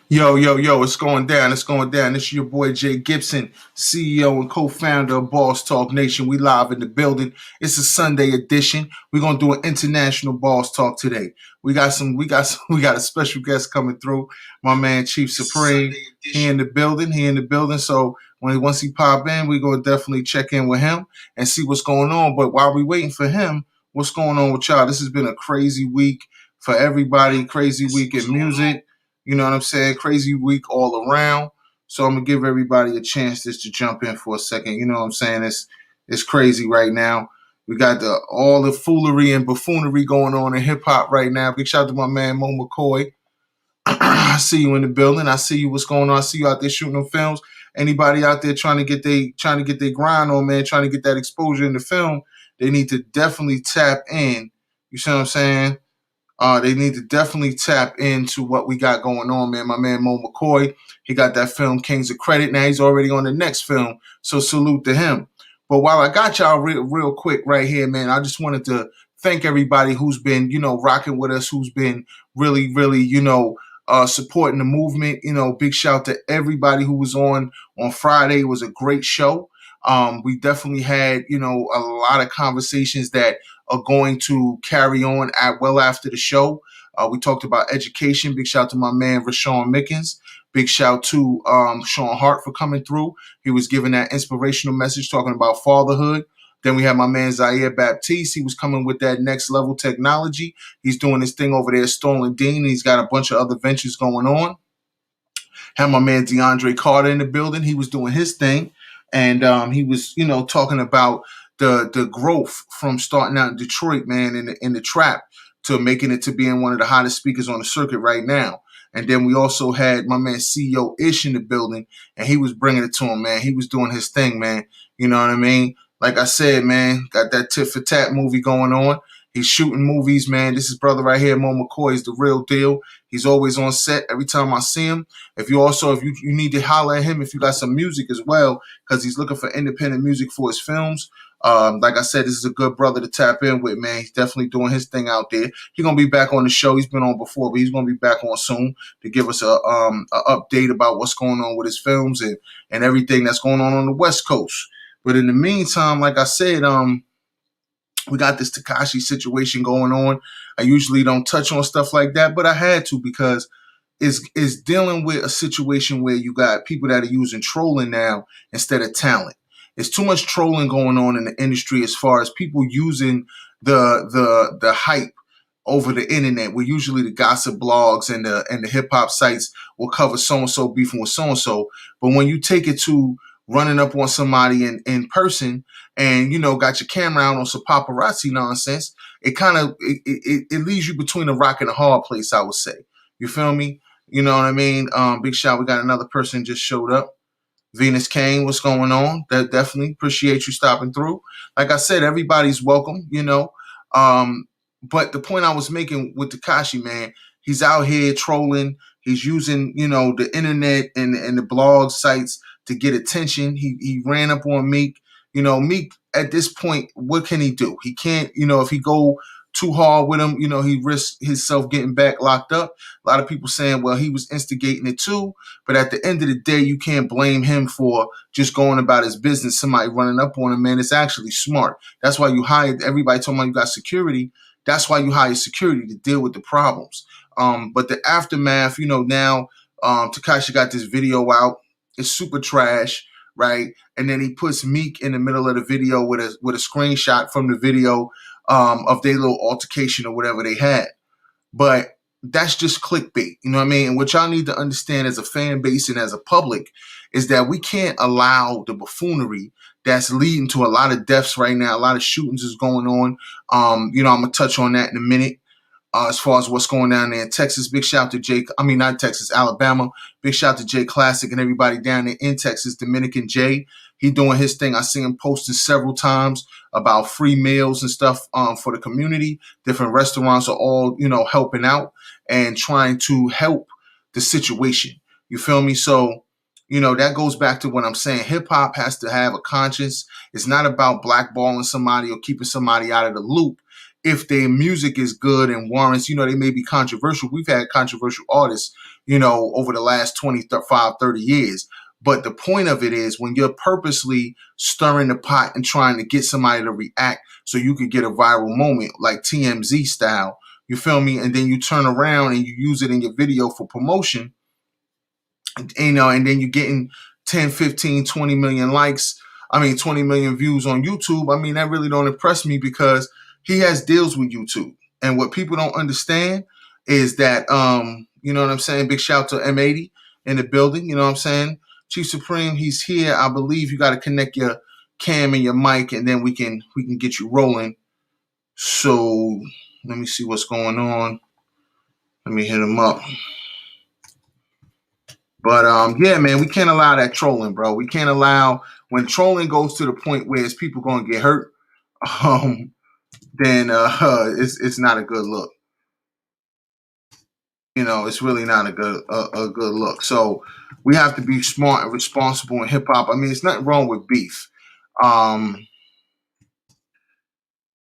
Yo, yo, yo, it's going down. It's going down. This is your boy Jay Gibson, CEO and co-founder of Boss Talk Nation. We live in the building. It's a Sunday edition. We're gonna do an international Boss Talk today. We got a special guest coming through. My man Chief Supreme. He in the building. So once he pop in, we're gonna definitely check in with him and see what's going on. But while we waiting for him, what's going on with y'all? This has been a crazy week for everybody, crazy week in music. You know what I'm saying? Crazy week all around. So I'm gonna give everybody a chance just to jump in for a second. You know what I'm saying? It's crazy right now. We got all the foolery and buffoonery going on in hip hop right now. Big shout out to my man Mo McCoy. I see you in the building. I see you. What's going on? I see you out there shooting them films. Anybody out there trying to get their grind on, man, trying to get that exposure in the film, they need to definitely tap in. You see what I'm saying? They need to definitely tap into what we got going on, man. My man Mo McCoy, he got that film Kings of Credit. Now he's already on the next film, so salute to him. But while I got y'all real quick right here, man, I just wanted to thank everybody who's been, rocking with us, who's been really, supporting the movement. Big shout to everybody who was on Friday. It was a great show. We definitely had, a lot of conversations that are going to carry on well after the show. We talked about education. Big shout out to my man Rashawn Mickens. Big shout to Sean Hart for coming through. He was giving that inspirational message talking about fatherhood. Then we had my man Zaire Baptiste. He was coming with that next level technology. He's doing his thing over there at Stolen Dean. He's got a bunch of other ventures going on. Had my man DeAndre Carter in the building. He was doing his thing. And he was, talking about the growth from starting out in Detroit, man, in the trap to making it to being one of the hottest speakers on the circuit right now. And then we also had my man CEO Ish in the building, and he was bringing it to him, man. He was doing his thing, man. You know what I mean? Like I said, man, got that tit for tat movie going on. He's shooting movies, man. This is brother right here, Mo McCoy, is the real deal. He's always on set every time I see him. If you need to holler at him if you got some music as well, because he's looking for independent music for his films. Like I said, this is a good brother to tap in with, man. He's definitely doing his thing out there. He's gonna be back on the show. He's been on before, but he's gonna be back on soon to give us a update about what's going on with his films and everything that's going on the West Coast. But in the meantime, like I said, we got this Tekashi situation going on. I usually don't touch on stuff like that, but I had to because it's dealing with a situation where you got people that are using trolling now instead of talent. There's too much trolling going on in the industry as far as people using the hype over the internet, where usually the gossip blogs and the hip hop sites will cover so and so beefing with so and so. But when you take it to running up on somebody in person and got your camera out on some paparazzi nonsense, it kind of it leaves you between a rock and a hard place, I would say. You feel me? You know what I mean? Big shout, we got another person just showed up. Venus Kane, what's going on? That definitely appreciate you stopping through. Like I said, everybody's welcome, But the point I was making with Tekashi, man, he's out here trolling. He's using, the internet and the blog sites to get attention. He ran up on Meek. Meek at this point, what can he do? He can't, if he go too hard with him, he risks himself getting back locked up. A lot of people saying, well, he was instigating it too. But at the end of the day, you can't blame him for just going about his business. Somebody running up on him, man. It's actually smart. That's why you hired everybody talking about you got security. That's why you hire security to deal with the problems. But the aftermath, now Tekashi got this video out. It's super trash, right? And then he puts Meek in the middle of the video with a screenshot from the video of their little altercation or whatever they had. But that's just clickbait, you know what I mean? And what y'all need to understand as a fan base and as a public is that we can't allow the buffoonery that's leading to a lot of deaths right now. A lot of shootings is going on. I'm going to touch on that in a minute. As far as what's going down there in Texas, big shout out to not Texas, Alabama. Big shout out to Jay Classic and everybody down there in Texas, Dominican Jay. He doing his thing. I see him posting several times about free meals and stuff for the community. Different restaurants are all, helping out and trying to help the situation. You feel me? So, that goes back to what I'm saying. Hip hop has to have a conscience. It's not about blackballing somebody or keeping somebody out of the loop. if their music is good and warrants, they may be controversial. We've had controversial artists, over the last 25, 30 years. But the point of it is when you're purposely stirring the pot and trying to get somebody to react so you could get a viral moment like TMZ style, you feel me? And then you turn around and you use it in your video for promotion, and then you're getting 10, 15, 20 million likes. 20 million views on YouTube. That really don't impress me because he has deals with YouTube. And what people don't understand is that, you know what I'm saying? Big shout to M80 in the building. You know what I'm saying? Chief Supreme, he's here. I believe you got to connect your cam and your mic, and then we can get you rolling. So let me see what's going on. Let me hit him up. But yeah, man, we can't allow that trolling, bro. We can't allow when trolling goes to the point where it's people gonna get hurt. Then it's not a good look. It's really not a good look. So we have to be smart and responsible in hip hop. It's nothing wrong with beef.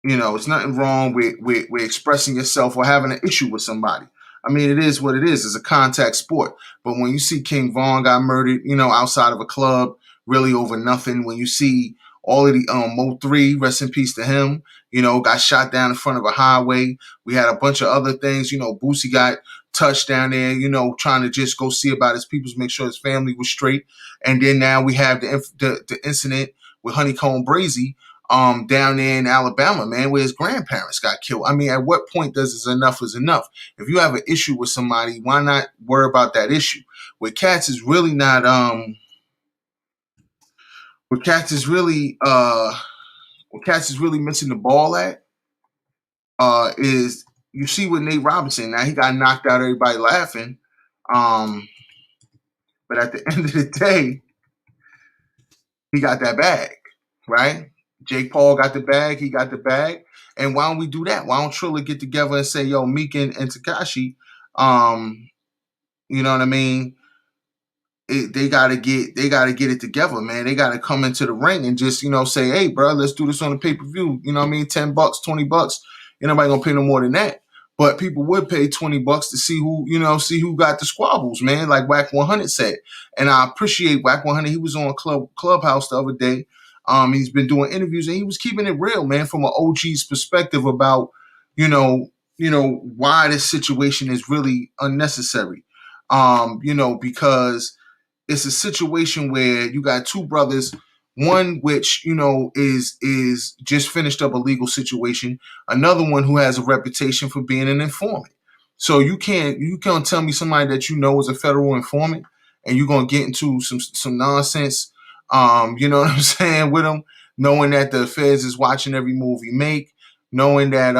It's nothing wrong with expressing yourself or having an issue with somebody. It is what it is. It's a contact sport. But when you see King Von got murdered, outside of a club, really over nothing. When you see all of the Mo3, rest in peace to him, got shot down in front of a highway. We had a bunch of other things. Boosie got touched down there, trying to just go see about his people, make sure his family was straight. And then now we have the incident with Honeycomb Brazy, down there in Alabama, man, where his grandparents got killed. At what point does enough is enough? If you have an issue with somebody, why not worry about that issue? Where cats is really not, where cats is really missing the ball at, is you see with Nate Robinson. Now he got knocked out, everybody laughing. But at the end of the day, he got that bag, right? Jake Paul got the bag. He got the bag. And why don't we do that? Why don't Trilla get together and say, yo, Meek and Tekashi, you know what I mean? They gotta get it together, man. They gotta come into the ring and just, say, hey, bro, let's do this on the pay-per-view. You know what I mean? $10, $20. Ain't nobody gonna pay no more than that. But people would pay $20 to see who got the squabbles, man, like Wack 100 said. And I appreciate Wack 100. He was on Clubhouse the other day. He's been doing interviews and he was keeping it real, man, from an OG's perspective about, why this situation is really unnecessary. Because it's a situation where you got two brothers, one which, is just finished up a legal situation, another one who has a reputation for being an informant. So you can't tell me somebody that is a federal informant and you're gonna get into some nonsense, you know what I'm saying, with him, knowing that the feds is watching every move he make, knowing that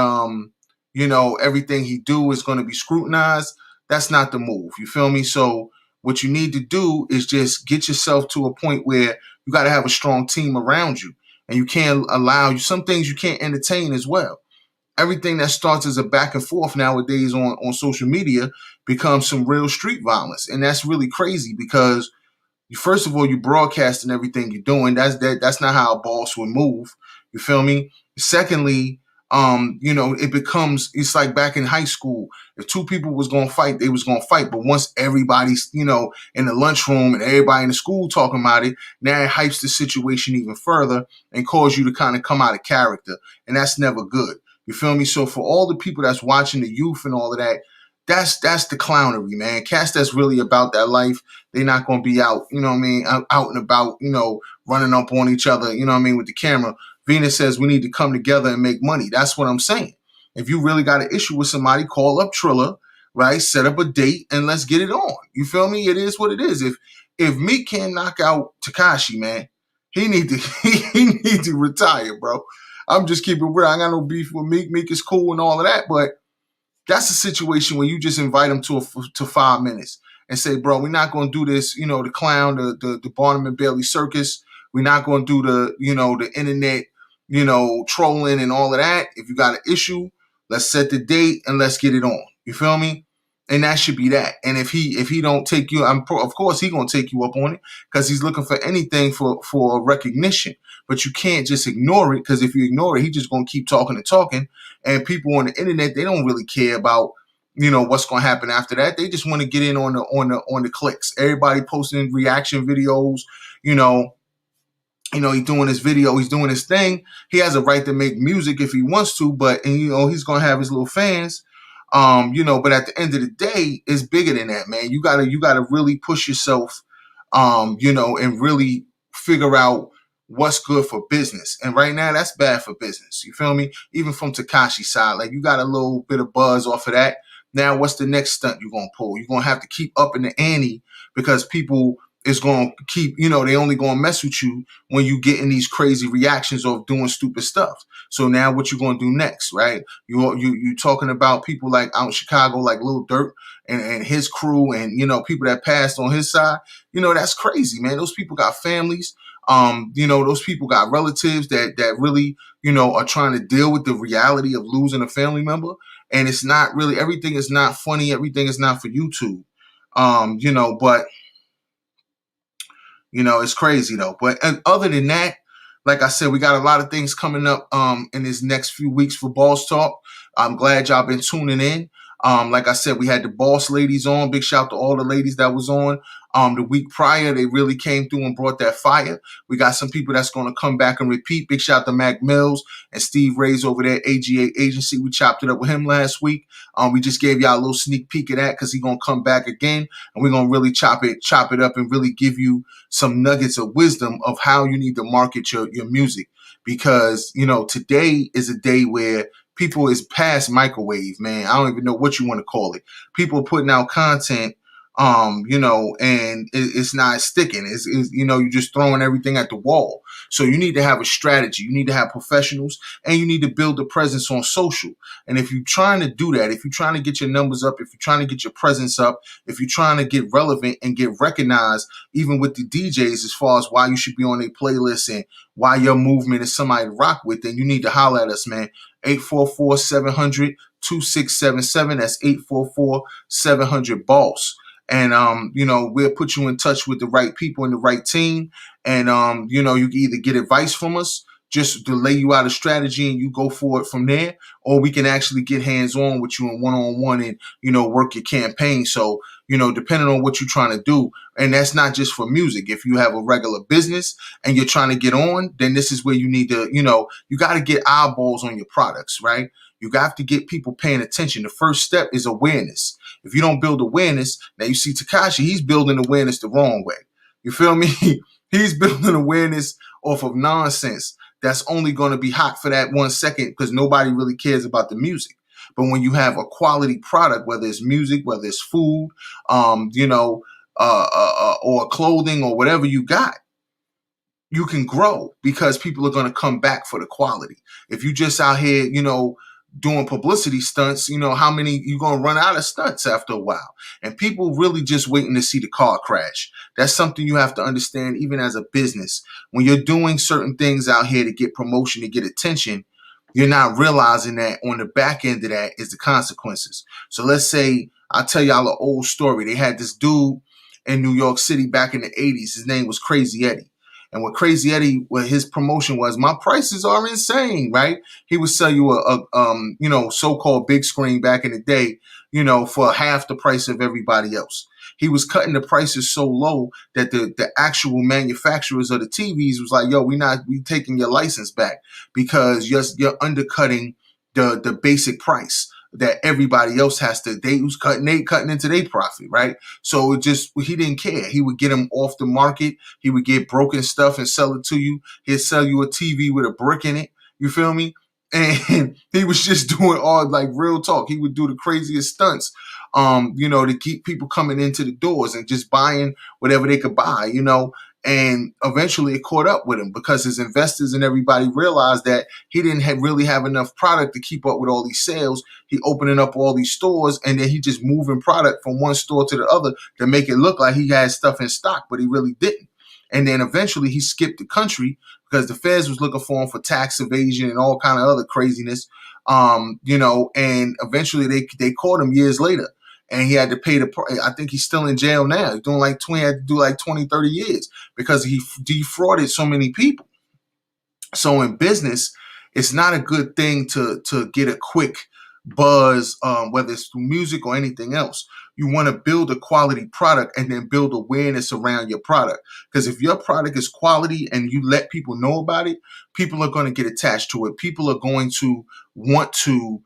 everything he do is gonna be scrutinized. That's not the move. You feel me? So what you need to do is just get yourself to a point where you got to have a strong team around you. And you can't some things you can't entertain as well. Everything that starts as a back and forth nowadays on social media becomes some real street violence. And that's really crazy because first of all, you broadcasting everything you're doing. That's not how a boss would move. You feel me? Secondly, it's like back in high school. If two people was gonna fight, they was gonna fight. But once everybody's, in the lunchroom and everybody in the school talking about it, now it hypes the situation even further and cause you to kind of come out of character. And that's never good. You feel me? So for all the people that's watching, the youth and all of that, that's the clownery, man. Cats that's really about that life, they're not going to be out, out and about, running up on each other, with the camera. Venus says we need to come together and make money. That's what I'm saying. If you really got an issue with somebody, call up Trilla, right? Set up a date and let's get it on. You feel me? It is what it is. If Meek can't knock out Tekashi, man, he need to retire, bro. I'm just keeping real. I got no beef with Meek. Meek is cool and all of that, but that's a situation where you just invite him to 5 minutes and say, bro, we're not going to do this, the clown, the Barnum and Bailey circus. We're not going to do the internet, trolling and all of that. If you got an issue, let's set the date and let's get it on. You feel me? And that should be that. And if he don't take you, of course he gonna take you up on it because he's looking for anything for recognition. But you can't just ignore it, because if you ignore it, he just gonna keep talking and talking. And people on the internet, they don't really care about what's gonna happen after that. They just want to get in on the clicks. Everybody posting reaction videos, you know. He's doing his video, he's doing his thing. He has a right to make music if he wants to, but he's gonna have his little fans. But at the end of the day, it's bigger than that, man. You gotta really push yourself, and really figure out what's good for business. And right now, that's bad for business. You feel me? Even from Tekashi's side, like, you got a little bit of buzz off of that. Now, what's the next stunt you're gonna pull? You're gonna have to keep up in the ante, because people is going to keep, they only going to mess with you when you get in these crazy reactions of doing stupid stuff. So now what you going to do next, right? You talking about people like out in Chicago, like Lil Durk and his crew, and, people that passed on his side. That's crazy, man. Those people got families. Those people got relatives that really, are trying to deal with the reality of losing a family member. And it's not really, everything is not funny. Everything is not for YouTube. But it's crazy though. But other than that, like I said, we got a lot of things coming up in this next few weeks for Boss Talk. I'm glad y'all been tuning in. Like I said, we had the Boss ladies on. Big shout to all the ladies that was on. The week prior, they really came through and brought that fire. We got some people that's going to come back and repeat. Big shout to Mac Mills and Steve Ray's over there at AGA Agency. We chopped it up with him last week. We just gave y'all a little sneak peek of that, because he's going to come back again, and we're going to really chop it up and really give you some nuggets of wisdom of how you need to market your music. Because, today is a day where people is past microwave, man. I don't even know what you want to call it. People putting out content, and it's not sticking. It's you're just throwing everything at the wall. So you need to have a strategy. You need to have professionals, and you need to build a presence on social. And if you're trying to do that, if you're trying to get your numbers up, if you're trying to get your presence up, if you're trying to get relevant and get recognized, even with the DJs, as far as why you should be on their playlist and why your movement is somebody to rock with, then you need to holler at us, man. 844-700-2677. That's 844-700-BOSS. And, we'll put you in touch with the right people and the right team. And, you can either get advice from us, just to lay you out a strategy and you go for it from there, or we can actually get hands-on with you and one-on-one and, work your campaign. So, depending on what you're trying to do. And that's not just for music. If you have a regular business and you're trying to get on, then this is where you need to, you got to get eyeballs on your products, right? You got to get people paying attention. The first step is awareness. If you don't build awareness, now you see Tekashi, he's building awareness the wrong way. You feel me? He's building awareness off of nonsense that's only going to be hot for that 1 second, because nobody really cares about the music. But when you have a quality product, whether it's music, whether it's food, or clothing or whatever you got, you can grow, because people are going to come back for the quality. If you just out here, doing publicity stunts, how many you're going to run out of stunts after a while. And people really just waiting to see the car crash. That's something you have to understand, even as a business. When you're doing certain things out here to get promotion, to get attention, you're not realizing that on the back end of that is the consequences. So let's say, I'll tell y'all an old story. They had this dude in New York City back in the 80s. His name was Crazy Eddie. And what Crazy Eddie, what his promotion was, my prices are insane, right? He would sell you a so-called big screen back in the day, for half the price of everybody else. He was cutting the prices so low that the actual manufacturers of the TVs was like, yo, we taking your license back, because you're undercutting the basic price that everybody else has to. They cutting into their profit, right? So he didn't care. He would get them off the market. He would get broken stuff and sell it to you. He'd sell you a TV with a brick in it. You feel me? And he was just doing all, like, real talk. He would do the craziest stunts, to keep people coming into the doors and just buying whatever they could buy, And eventually it caught up with him, because his investors and everybody realized that he didn't really have enough product to keep up with all these sales. He opening up all these stores, and then he just moving product from one store to the other to make it look like he had stuff in stock, but he really didn't. And then eventually he skipped the country, because the feds was looking for him for tax evasion and all kind of other craziness. And eventually they caught him years later. and he had to pay the. I think he's still in jail now. He's doing like 20, had to do like 20, 30 years because he defrauded so many people. So in business, it's not a good thing to get a quick buzz, whether it's through music or anything else. You want to build a quality product and then build awareness around your product. Because if your product is quality and you let people know about it, people are going to get attached to it. People are going to want to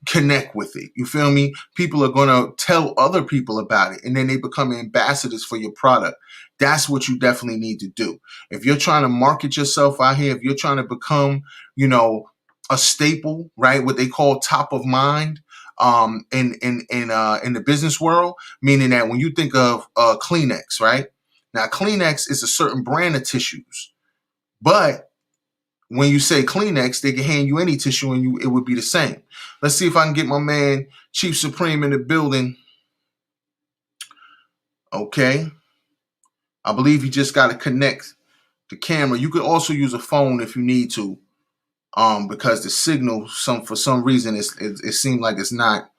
connect with it. You feel me? People are going to tell other people about it, and then they become ambassadors for your product. That's what you definitely need to do. If you're trying to market yourself out here, if you're trying to become, a staple, right? What they call top of mind, in the business world, meaning that when you think of Kleenex, right? Now, Kleenex is a certain brand of tissues, but when you say Kleenex, they can hand you any tissue and it would be the same. Let's see if I can get my man Chief Supreme in the building. Okay. I believe you just got to connect the camera. You could also use a phone if you need to, because the signal, for some reason, it seemed like it's not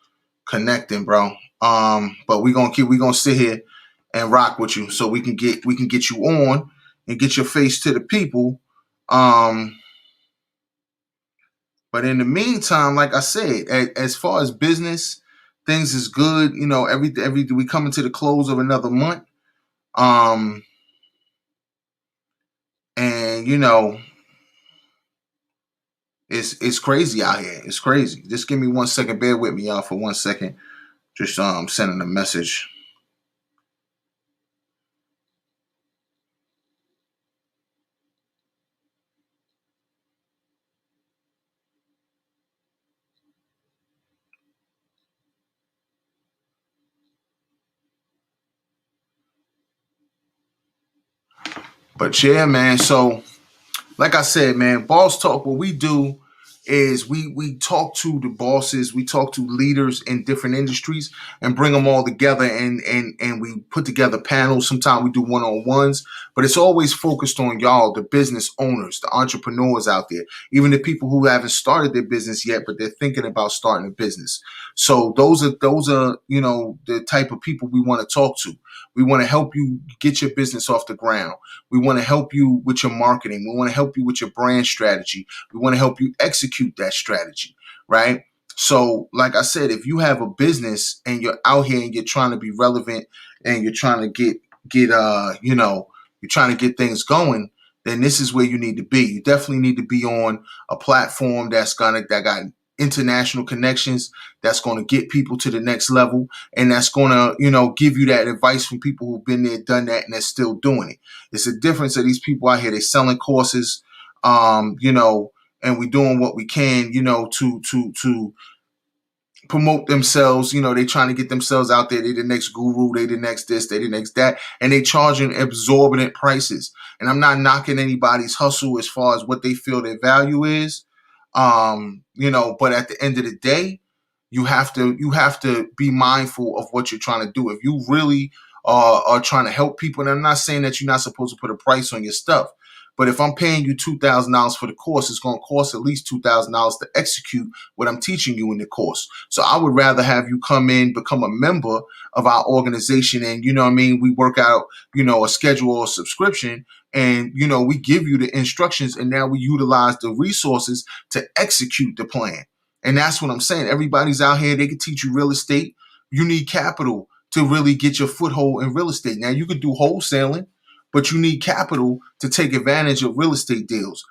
connecting, bro. But we gonna sit here and rock with you so we can get you on and get your face to the people. But in the meantime, like I said, as far as business, things is good. Every we coming to the close of another month. And it's crazy out here. It's crazy. Just give me 1 second. Bear with me, y'all, for 1 second. Just sending a message. But yeah, man. So like I said, man, Boss Talk, what we do is we talk to the bosses, we talk to leaders in different industries and bring them all together, and we put together panels. Sometimes we do one-on-ones, but it's always focused on y'all, the business owners, the entrepreneurs out there, even the people who haven't started their business yet, but they're thinking about starting a business. So those are the type of people we want to talk to. We want to help you get your business off the ground. We want to help you with your marketing. We want to help you with your brand strategy. We want to help you execute that strategy, right? So, like I said, if you have a business and you're out here and you're trying to be relevant and you're trying to get you're trying to get things going, then this is where you need to be. You definitely need to be on a platform that got international connections, that's going to get people to the next level, and that's going to give you that advice from people who've been there, done that, and they're still doing it. It's a difference of these people out here. They're selling courses, and we doing what we can, to promote themselves. They trying to get themselves out there. They the next guru. They the next this. They the next that, and they charging exorbitant prices. And I'm not knocking anybody's hustle as far as what they feel their value is. But at the end of the day, you have to be mindful of what you're trying to do. If you really are trying to help people, and I'm not saying that you're not supposed to put a price on your stuff, but if I'm paying you $2,000 for the course, it's going to cost at least $2,000 to execute what I'm teaching you in the course. So I would rather have you come in, become a member of our organization, and we work out a schedule or subscription, and we give you the instructions, and now we utilize the resources to execute the plan. And that's what I'm saying. Everybody's out here. They can teach you real estate. You need capital to really get your foothold in real estate. Now, you could do wholesaling, but you need capital to take advantage of real estate deals.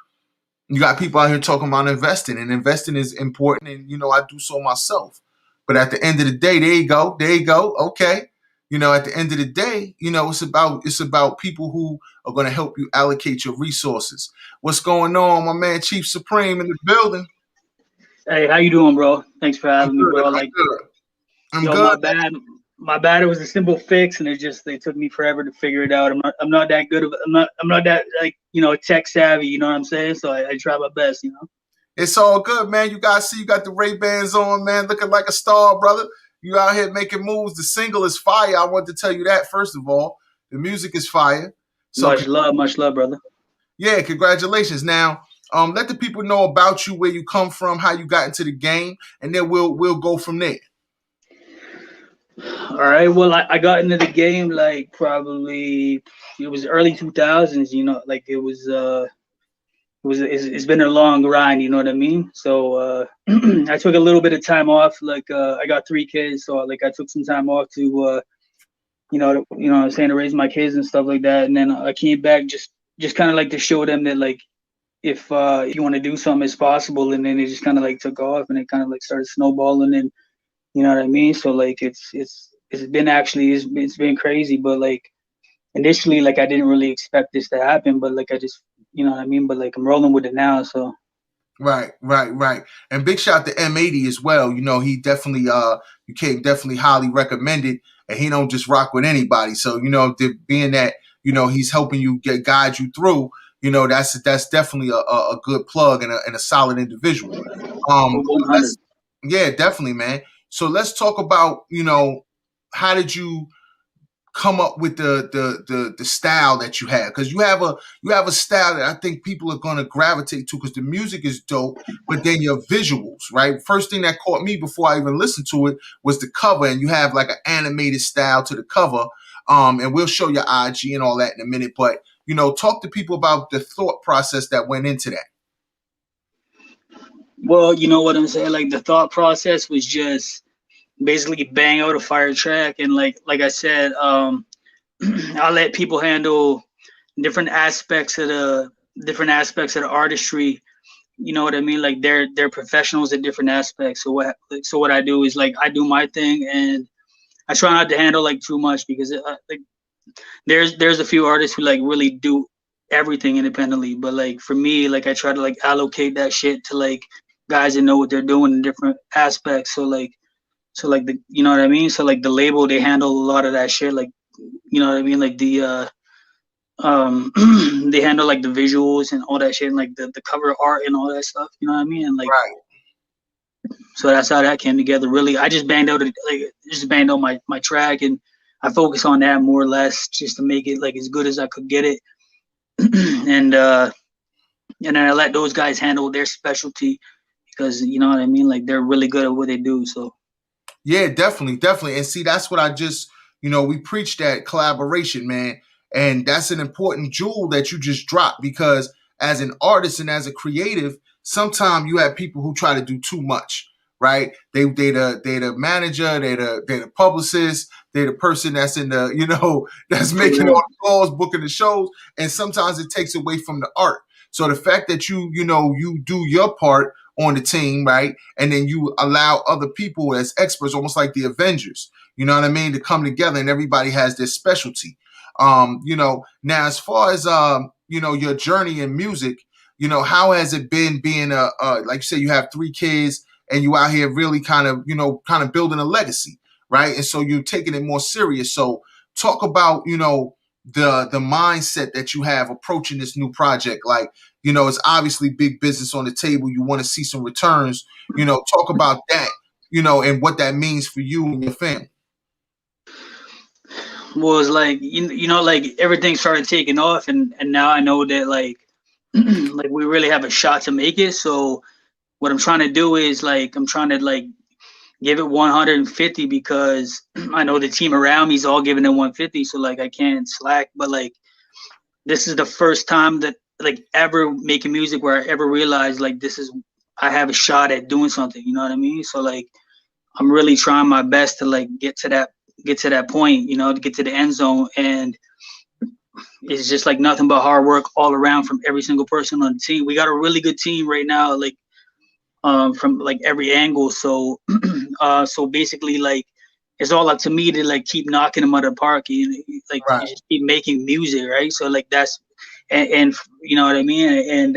You got people out here talking about investing, and investing is important. And, I do so myself. But at the end of the day, there you go. There you go. Okay. At the end of the day, it's about people who are going to help you allocate your resources. What's going on, my man Chief Supreme in the building? Hey, how you doing, bro? Thanks for I'm having me, good. bro. I'm Like, good. I'm yo, good. my bad. It was a simple fix, and it took me forever to figure it out. I'm not that good of, I'm not that tech savvy. You know what I'm saying? So I try my best. It's all good, man. You guys see you got the Ray-Bans on, man, looking like a star, brother. You out here making moves. The single is fire. I want to tell you that, first of all. The music is fire. So, Much love, brother. yeah, congratulations. Now, let the people know about you, where you come from, how you got into the game, and then we'll go from there. All right. Well, I got into the game like probably it was early 2000s. You know, like it's been a long grind. You know what I mean? So I took a little bit of time off. Like I got three kids, so like I took some time off to what I'm saying, to raise my kids and stuff like that. And then I came back just kind of like to show them that like if you want to do something, it's possible. And then it just kind of like took off, and it kind of like started snowballing, and you know what I mean. So like it's been actually it's been crazy, but like initially like I didn't really expect this to happen, but like I just you know what I mean. But like I'm rolling with it now, so. Right, right, right. And big shout to M80 as well. You know, he definitely became definitely highly recommended, and he don't just rock with anybody. So, you know, being that, you know, he's helping you guide you through, you know, that's definitely a good plug and a solid individual. For 100. Let's Yeah, definitely, man. So let's talk about, you know, how did you come up with the style that you have, because you have a style that I think people are going to gravitate to because the music is dope, but then your visuals, right? First thing that caught me before I even listened to it was the cover, and you have like an animated style to the cover. And we'll show your IG and all that in a minute, but you know, talk to people about the thought process that went into that. Well, you know what I'm saying. Like the thought process was just basically bang out a fire track, and like I said, I'll let people handle different aspects of the different aspects of the artistry. You know what I mean? Like they're professionals at different aspects. So what I do is like I do my thing, and I try not to handle like too much because like there's a few artists who like really do everything independently, but like for me, like I try to like allocate that shit to like guys that know what they're doing in different aspects. So like the you know what I mean. So like the label, they handle a lot of that shit. Like you know what I mean. Like the they handle like the visuals and all that shit, and like the cover art and all that stuff. You know what I mean? And like Right. so that's how that came together. Really, I just banged out my track, and I focus on that more or less just to make it like as good as I could get it. and and then I let those guys handle their specialty because you know what I mean. Like they're really good at what they do. So Yeah, definitely, definitely. And see, that's what I just, you know, we preach that collaboration, man. And that's an important jewel that you just dropped because as an artist and as a creative, sometimes you have people who try to do too much, right? They the manager, they the publicist, they the person that's in the, you know, that's for making all real. the calls, booking the shows, and sometimes it takes away from the art. So the fact that you know, you do your part on the team, right? And then you allow other people as experts, almost like the Avengers, you know what I mean, to come together and everybody has their specialty. You know, now as far as you know, your journey in music, you know, how has it been being like you said, you have three kids and you out here really kind of, you know, kind of building a legacy, right? And so you're taking it more serious. So talk about, you know, the mindset that you have approaching this new project. Like, you know, it's obviously big business on the table. You want to see some returns. You know, talk about that, you know, and what that means for you and your family. Was like you know like everything started taking off, and now I know that like like we really have a shot to make it. So what I'm trying to do is like I'm trying to like give it 150 because I know the team around me is all giving it 150. So like I can't slack, but like this is the first time that like ever making music where I ever realized like this is I have a shot at doing something. You know what I mean? So like I'm really trying my best to like get to that point. You know, to get to the end zone, and it's just like nothing but hard work all around from every single person on the team. We got a really good team right now, like from like every angle. So so basically like it's all up to me to like keep knocking them out of the park. Like you Right, just keep making music, right? So like that's and you know what I mean. And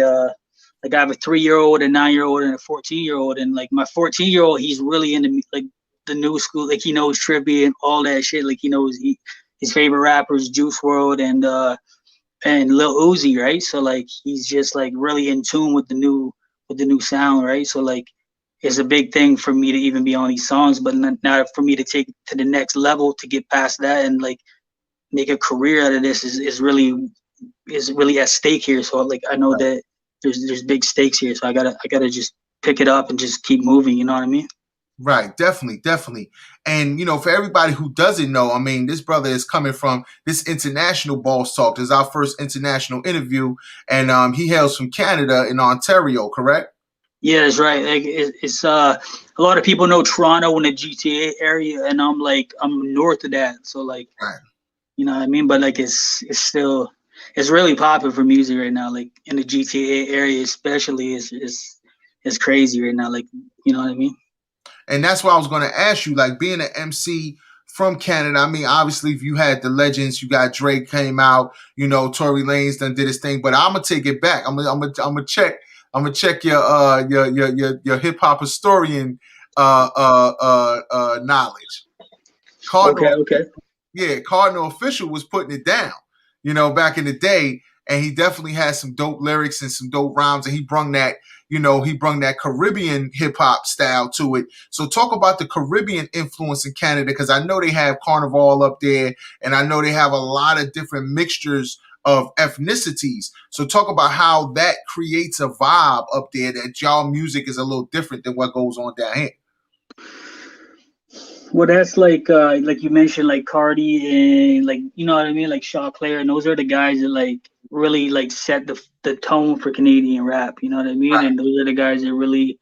like I have a 3-year old, a 9-year old, and a 14-year old. And like my 14-year old, he's really into like the new school. Like he knows Trippie and all that shit. Like he knows his favorite rappers, Juice World and Lil Uzi, right? So like he's just like really in tune with the new sound, right? So like it's a big thing for me to even be on these songs, but not for me to take to the next level to get past that and like make a career out of this is really at stake here. So like I know right. that there's big stakes here, so I gotta just pick it up and just keep moving. You know what I mean? Right, definitely, definitely. And for everybody who doesn't know, I mean, this brother is coming from this international boss talk. This is our first international interview, and he hails from Canada in Ontario, correct? Yeah, that's right. Like it's a lot of people know Toronto in the GTA area, and I'm north of that. So like Right. you know what I mean. But like it's still it's really popular for music right now. Like in the GTA area, especially, is crazy right now. Like you know what I mean. And that's why I was going to ask you, like being an MC from Canada. I mean, obviously, if you had the legends, you got Drake came out, Tory Lanez done did his thing. But I'm gonna take it back. I'm gonna check. I'm gonna check your hip hop historian knowledge. Okay, Cardinal okay. yeah, Cardinal Official was putting it down, back in the day. And he definitely had some dope lyrics and some dope rhymes. And he brung that Caribbean hip hop style to it. So talk about the Caribbean influence in Canada, because I know they have Carnival up there, and I know they have a lot of different mixtures of ethnicities. So talk about how that creates a vibe up there, that y'all music is a little different than what goes on down here. Well, that's like you mentioned, like Cardi and like you know what I mean, like Shaw Claire, and those are the guys that like really like set the tone for Canadian rap. You know what I mean? Right, And those are the guys that really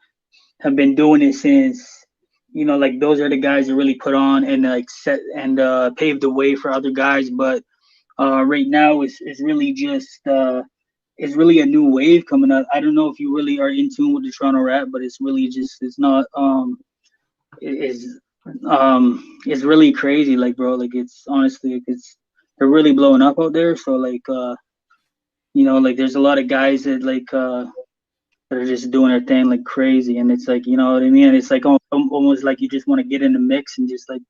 have been doing it since. Like those are the guys that really put on and like set and paved the way for other guys. But right now, it's really just it's really a new wave coming up. I don't know if you really are in tune with the Toronto rap, but it's really just it's not is it's really crazy, like bro, like it's honestly like, it's they're really blowing up out there. So like like there's a lot of guys that like that are just doing their thing like crazy, and it's like you know what I mean, it's like almost like you just want to get in the mix and just like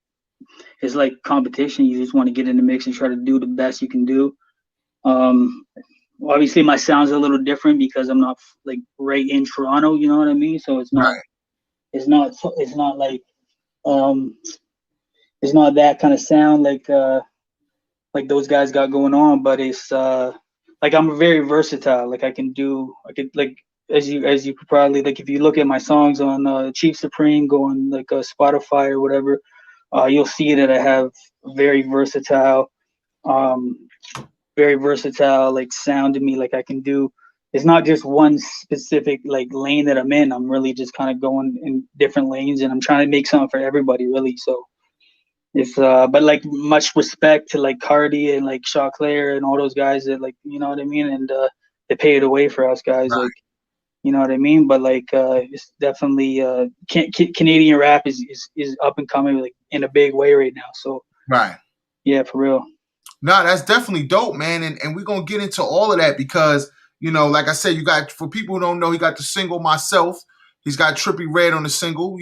it's like competition, you just want to get in the mix and try to do the best you can do. um Obviously my sound's a little different because I'm not like right in Toronto, you know what I mean, so right, it's not like um it's not that kind of sound like those guys got going on, but it's like I'm very versatile. Like I could like as you could probably like if you look at my songs on Chief Supreme, go on like Spotify or whatever, you'll see that I have very versatile, um, very versatile like sound to me. Like I can do. It's not just one specific like lane that I'm in. I'm really just kind of going in different lanes, and I'm trying to make something for everybody, really. So it's but like much respect to like Cardi and like Shaw Claire and all those guys that like you know what I mean, and they paved the way for us guys, like right, you know what I mean. But like it's definitely Canadian rap is up and coming like in a big way right now. So right. yeah, for real. No, that's definitely dope, man. And we're gonna get into all of that because, like I said, you got, for people who don't know, he got the single Myself. He's got Trippie Redd on the single,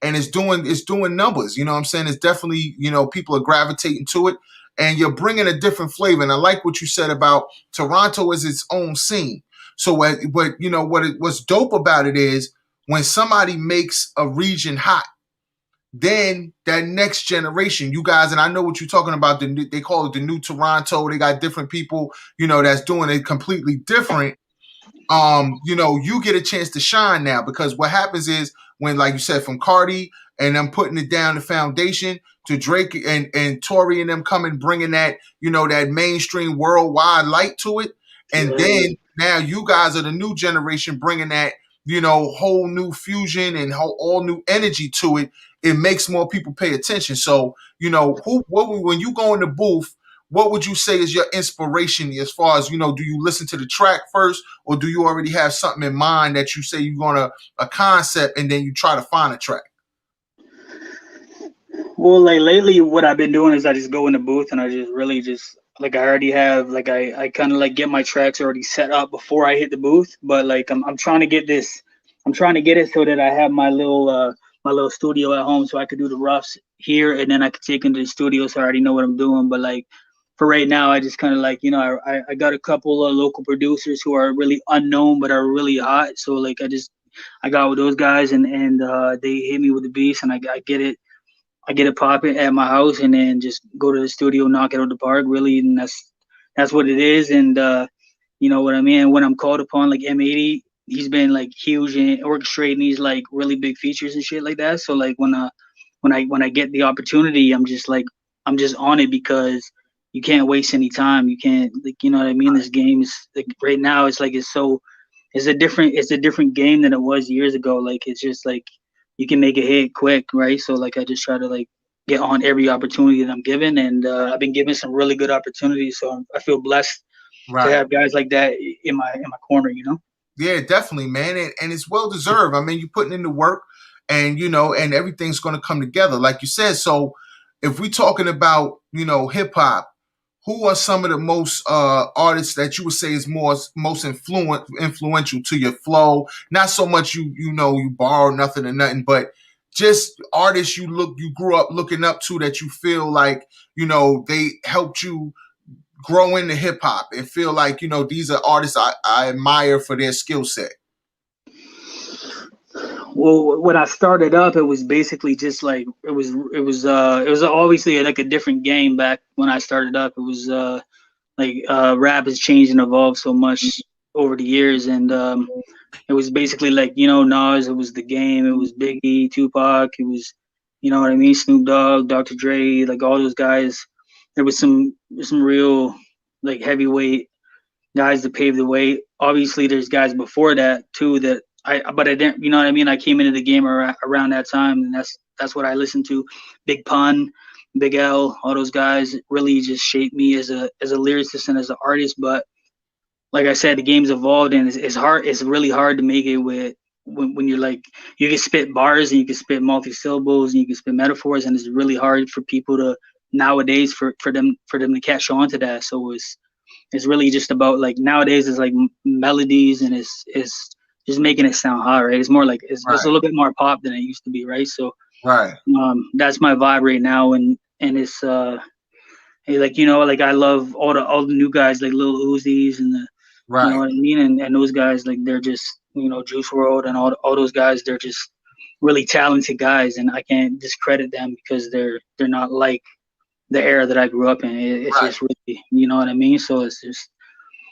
and it's doing numbers. You know what I'm saying? It's definitely, people are gravitating to it. And you're bringing a different flavor. And I like what you said about Toronto as its own scene. So what's dope about it is when somebody makes a region hot, then that next generation, you guys, and I know what you're talking about. They call it the new Toronto. They got different people, that's doing it completely different. You get a chance to shine now, because what happens is when, like you said, from Cardi and them putting it down, the foundation, to Drake and Tory and them coming, bringing that, that mainstream worldwide light to it. And Yeah. then now you guys are the new generation bringing that, whole new fusion and all new energy to it. It makes more people pay attention. So, when you go in the booth, what would you say is your inspiration as far as, do you listen to the track first, or do you already have something in mind that you say you're going to, a concept, and then you try to find a track? Well, like lately, what I've been doing is I just go in the booth and I just really just like I already have like I kind of like get my tracks already set up before I hit the booth. But like I'm trying to get this, I'm trying to get it so that I have my little studio at home so I could do the roughs here and then I could take into the studio so I already know what I'm doing. But like for right now, I just kind of like I got a couple of local producers who are really unknown but are really hot. So like I got with those guys and they hit me with the beats and I get it popping at my house and then just go to the studio, knock it out the park, really, and that's what it is. And you know what I mean. When I'm called upon, like M80, he's been like huge in orchestrating these like really big features and shit like that. So like when I get the opportunity, I'm just on it because you can't waste any time. You can't, like, you know what I mean. This game is like right now. It's like it's a different game than it was years ago. Like it's just like you can make a hit quick, right? So like I just try to like get on every opportunity that I'm given, and I've been given some really good opportunities. So I feel blessed to Right. have guys like that in my corner. You know. Yeah, definitely, man. And it's well deserved. I mean, you're putting in the work and and everything's gonna come together, like you said. So if we talking about, hip hop, who are some of the most artists that you would say is most influential to your flow? Not so much you borrow nothing or nothing, but just artists you grew up looking up to that you feel like, they helped you grow into hip hop and feel like, these are artists I admire for their skill set. Well, when I started up, it was basically just like it was obviously like a different game back when I started up. It was rap has changed and evolved so much over the years, and it was basically like, Nas. It was the game. It was Biggie, Tupac. It was, you know what I mean, Snoop Dogg, Dr. Dre, like all those guys. There was some real like heavyweight guys that paved the way. Obviously, there's guys before that too that but I didn't, you know what I mean. I came into the game around that time, and that's what I listened to. Big Pun, Big L, all those guys really just shaped me as a lyricist and as an artist. But like I said, the game's evolved, and it's hard. It's really hard to make it with when you're like you can spit bars and you can spit multi syllables and you can spit metaphors, and it's really hard for people to nowadays for them to catch on to that. So it's really just about like nowadays it's like melodies, and it's just making it sound hot, right? It's more like it's a Right, little bit more pop than it used to be, right? So right, that's my vibe right now, and it's hey, like, like I love all the new guys like Lil Uzis and the, you know right, what I mean, and those guys, like they're just, Juice World and all those guys, they're just really talented guys, and I can't discredit them because they're not like the era that I grew up in. It's right. just really, you know what I mean. So it's just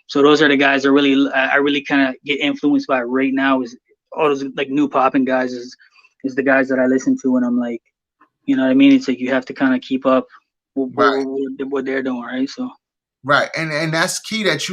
so those are the guys that really I really kind of get influenced by right now. Is all those like new popping guys is the guys that I listen to, and I'm like, you know what I mean. It's like you have to kind of keep up Right. what they're doing, right? So Right, and that's key that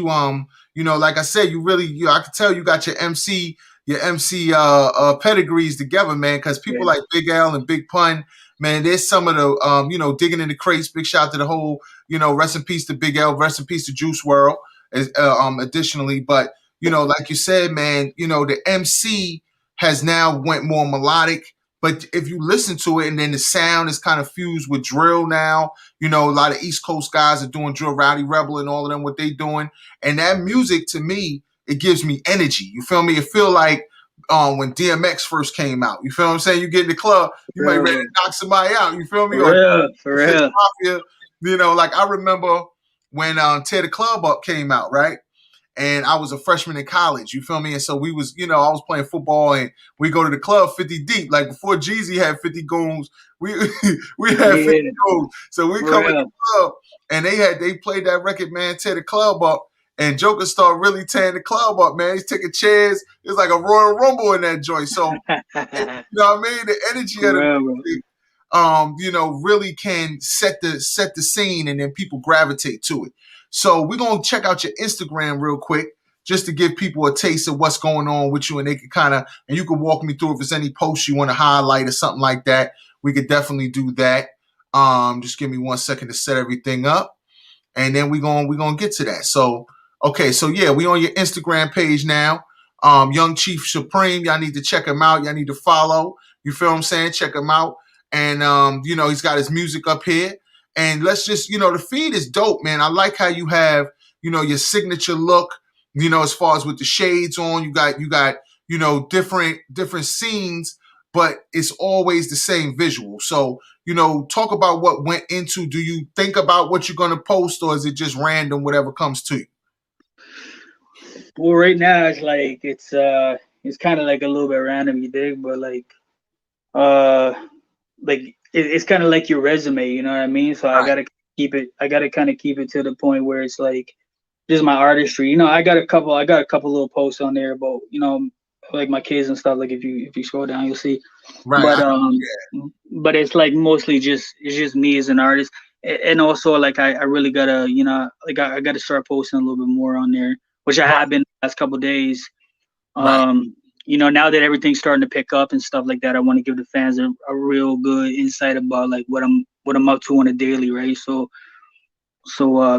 like I said, you really, I can tell you got your MC pedigrees together, man. Because people yeah, like Big L and Big Pun, man, there's some of the digging in the crates. Big shout out to the whole, rest in peace to Big L, rest in peace to Juice World, additionally, but like you said, man, the MC has now went more melodic. But if you listen to it, and then the sound is kind of fused with drill now, a lot of East Coast guys are doing drill, Rowdy Rebel, and all of them what they doing. And that music to me, it gives me energy. You feel me? It feel like when DMX first came out. You feel what I'm saying? You get in the club, you might ready to knock somebody out. You feel me? Or for Six real. Mafia. Like I remember when Tear the Club Up came out, right? And I was a freshman in college. You feel me? And so we was, I was playing football, and we go to the club 50 deep. Like before Jeezy had 50 goons, we we had 50 Yeah, goons. So we for come in the real. club, and they played that record, man, tear the club up. And Joker started really tearing the club up, man. He's taking chairs. It's like a Royal Rumble in that joint. So you know what I mean? The energy of For the real, bro. music, really can set the scene, and then people gravitate to it. So we're gonna check out your Instagram real quick, just to give people a taste of what's going on with you, and they can and you can walk me through if there's any posts you want to highlight or something like that. We could definitely do that. Just give me 1 second to set everything up, and then we gonna get to that. So okay, so yeah, we on your Instagram page now. Young Chief Supreme, y'all need to check him out. Y'all need to follow. You feel what I'm saying? Check him out. And he's got his music up here. And let's just, the feed is dope, man. I like how you have, your signature look, as far as with the shades on. You got, different scenes, but it's always the same visual. So, talk about what went into. Do you think about what you're gonna post, or is it just random, whatever comes to you? Well, right now it's like it's kind of like a little bit random, you dig, but uh it's kind of like your resume, you know what I mean? So I Right, gotta keep it. I gotta kind of keep it to the point where it's like just my artistry. I got a couple little posts on there about, like my kids and stuff. Like if you scroll down, you'll see. Right. But Yeah. but it's like mostly just me as an artist. And also like I really gotta, like I gotta start posting a little bit more on there, which I Right. have been the last couple of days. Right. Um, now that everything's starting to pick up and stuff like that, I want to give the fans a real good insight about like what I'm up to on a daily, right? So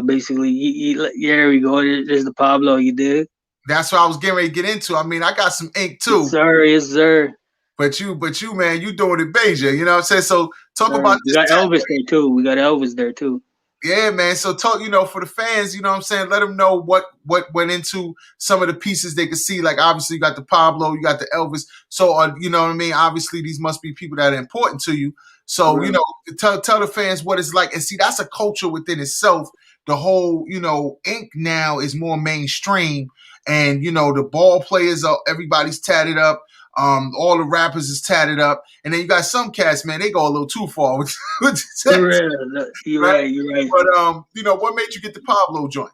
basically, there we go. There's the Pablo. You did, That's what I was getting ready to get into. I mean, I got some ink yes, too, sir, yes, sir. but you, man, you doing it major. You know what I'm saying? So talk about We this got tat. Elvis there too. We got Elvis there too. Yeah, man. So talk, for the fans, you know what I'm saying? Let them know what went into some of the pieces they could see. Like obviously you got the Pablo, you got the Elvis. So you know what I mean? Obviously these must be people that are important to you. So, Right, tell the fans what it's like. And see, that's a culture within itself. The whole, ink now is more mainstream. And, the ball players are everybody's tatted up. All the rappers is tatted up. And then you got some cats, man, they go a little too far with, with the you're tats, right. You're right? right. You're right. But what made you get the Pablo joint?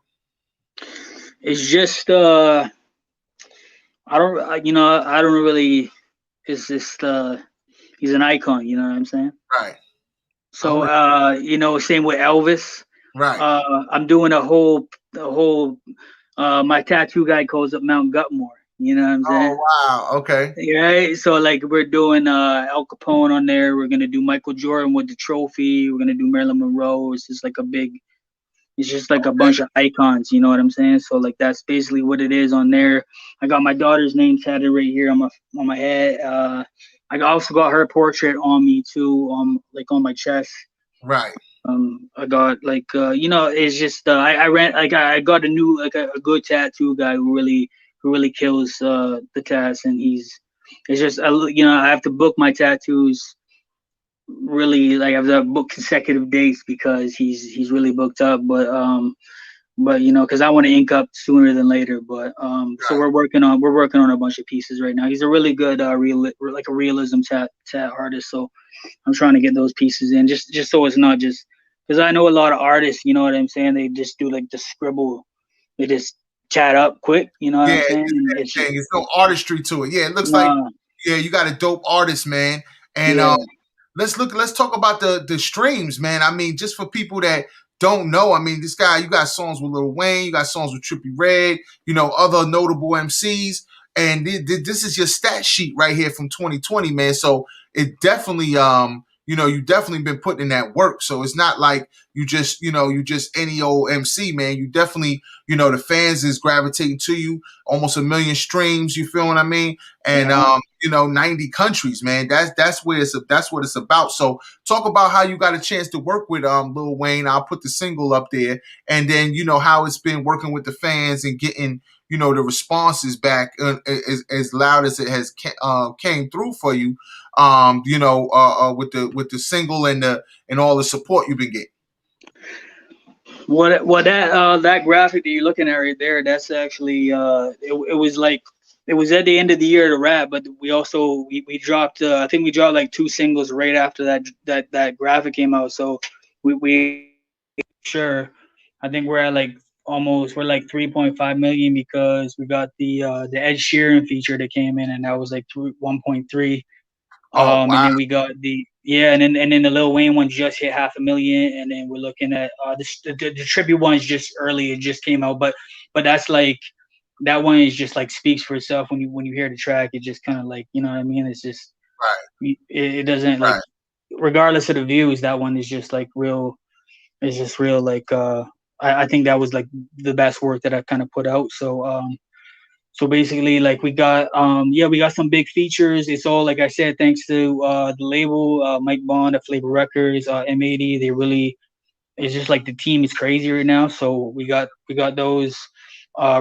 It's just I don't really. It's just he's an icon. You know what I'm saying? Right. I'm So with same with Elvis. right. I'm doing a whole. My tattoo guy calls up Mount Gutmore. You know what I'm Oh saying? wow. Okay. Right. So like we're doing Al Capone on there. We're gonna do Michael Jordan with the trophy. We're gonna do Marilyn Monroe. It's just like a big. It's just like a Okay. bunch of icons. You know what I'm saying? So like that's basically what it is on there. I got my daughter's name tatted right here on my head. I also got her portrait on me too. Like on my chest. Right. I got like it's just I ran like I got a new like a good tattoo guy who really kills the tats, and it's just I have to book my tattoos really, like I have to book consecutive dates because he's really booked up, but because I want to ink up sooner than later. But so Right. we're working on a bunch of pieces right now. He's a really good like a realism tat artist, so I'm trying to get those pieces in, just so it's not just because I know a lot of artists, you know what I'm saying? They just do like the scribble, they just chat up quick, you know what Yeah. I'm saying? It's And that it's thing. It's no artistry to it. Yeah. It looks like no, yeah. You got a dope artist, man. And yeah, let's talk about the streams, man. I mean, just for people that don't know, I mean, this guy, you got songs with Lil Wayne, you got songs with Trippie Redd, other notable MCs, and this is your stat sheet right here from 2020, man. So it definitely, you definitely been putting in that work. So it's not like you just any old MC, man. You definitely, the fans is gravitating to you. Almost a million streams. You feel what I mean? And yeah. 90 countries, man. That's what it's about. So talk about how you got a chance to work with Lil Wayne. I'll put the single up there, and then how it's been working with the fans and getting the responses back as loud as it has came through for you. With the single and all the support you've been getting. What that graphic that you're looking at right there, that's actually it was like it was at the end of the year to rap, but we dropped I think we dropped like two singles right after that graphic came out. So we sure I think we're like 3.5 million because we got the Ed Sheeran feature that came in, and that was like 1.3. Oh And wow! then we got and then the Lil Wayne one just hit 500,000, and then we're looking at the Trippie one's just early, it just came out, but that's like that one is just like speaks for itself when you hear the track. It just kind of like, you know what I mean? It's just Right, it doesn't like, right, regardless of the views, that one is just like real. It's just real like I think that was like the best work that I kind of put out. So basically, like we got some big features. It's all like I said, thanks to the label, Mike Bond at Flavor Records, M80. They really, it's just like the team is crazy right now. So we got those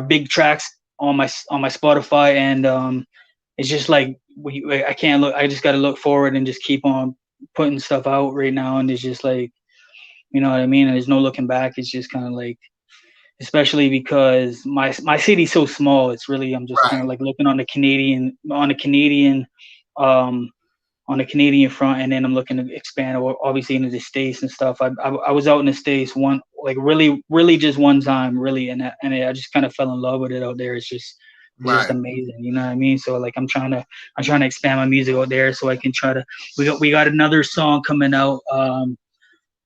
big tracks on my Spotify, and it's just like I can't look. I just got to look forward and just keep on putting stuff out right now. And it's just like, you know what I mean. And there's no looking back. It's just kind of like, especially because my city's so small. It's really, I'm just kind right. of like looking um on the Canadian front, and then I'm looking to expand obviously into the states and stuff. I was out in the states like really, really just one time, really, and I just kind of fell in love with it out there. It's just Right. amazing, you know what I mean? So like I'm trying to expand my music out there so I can try to we got another song coming out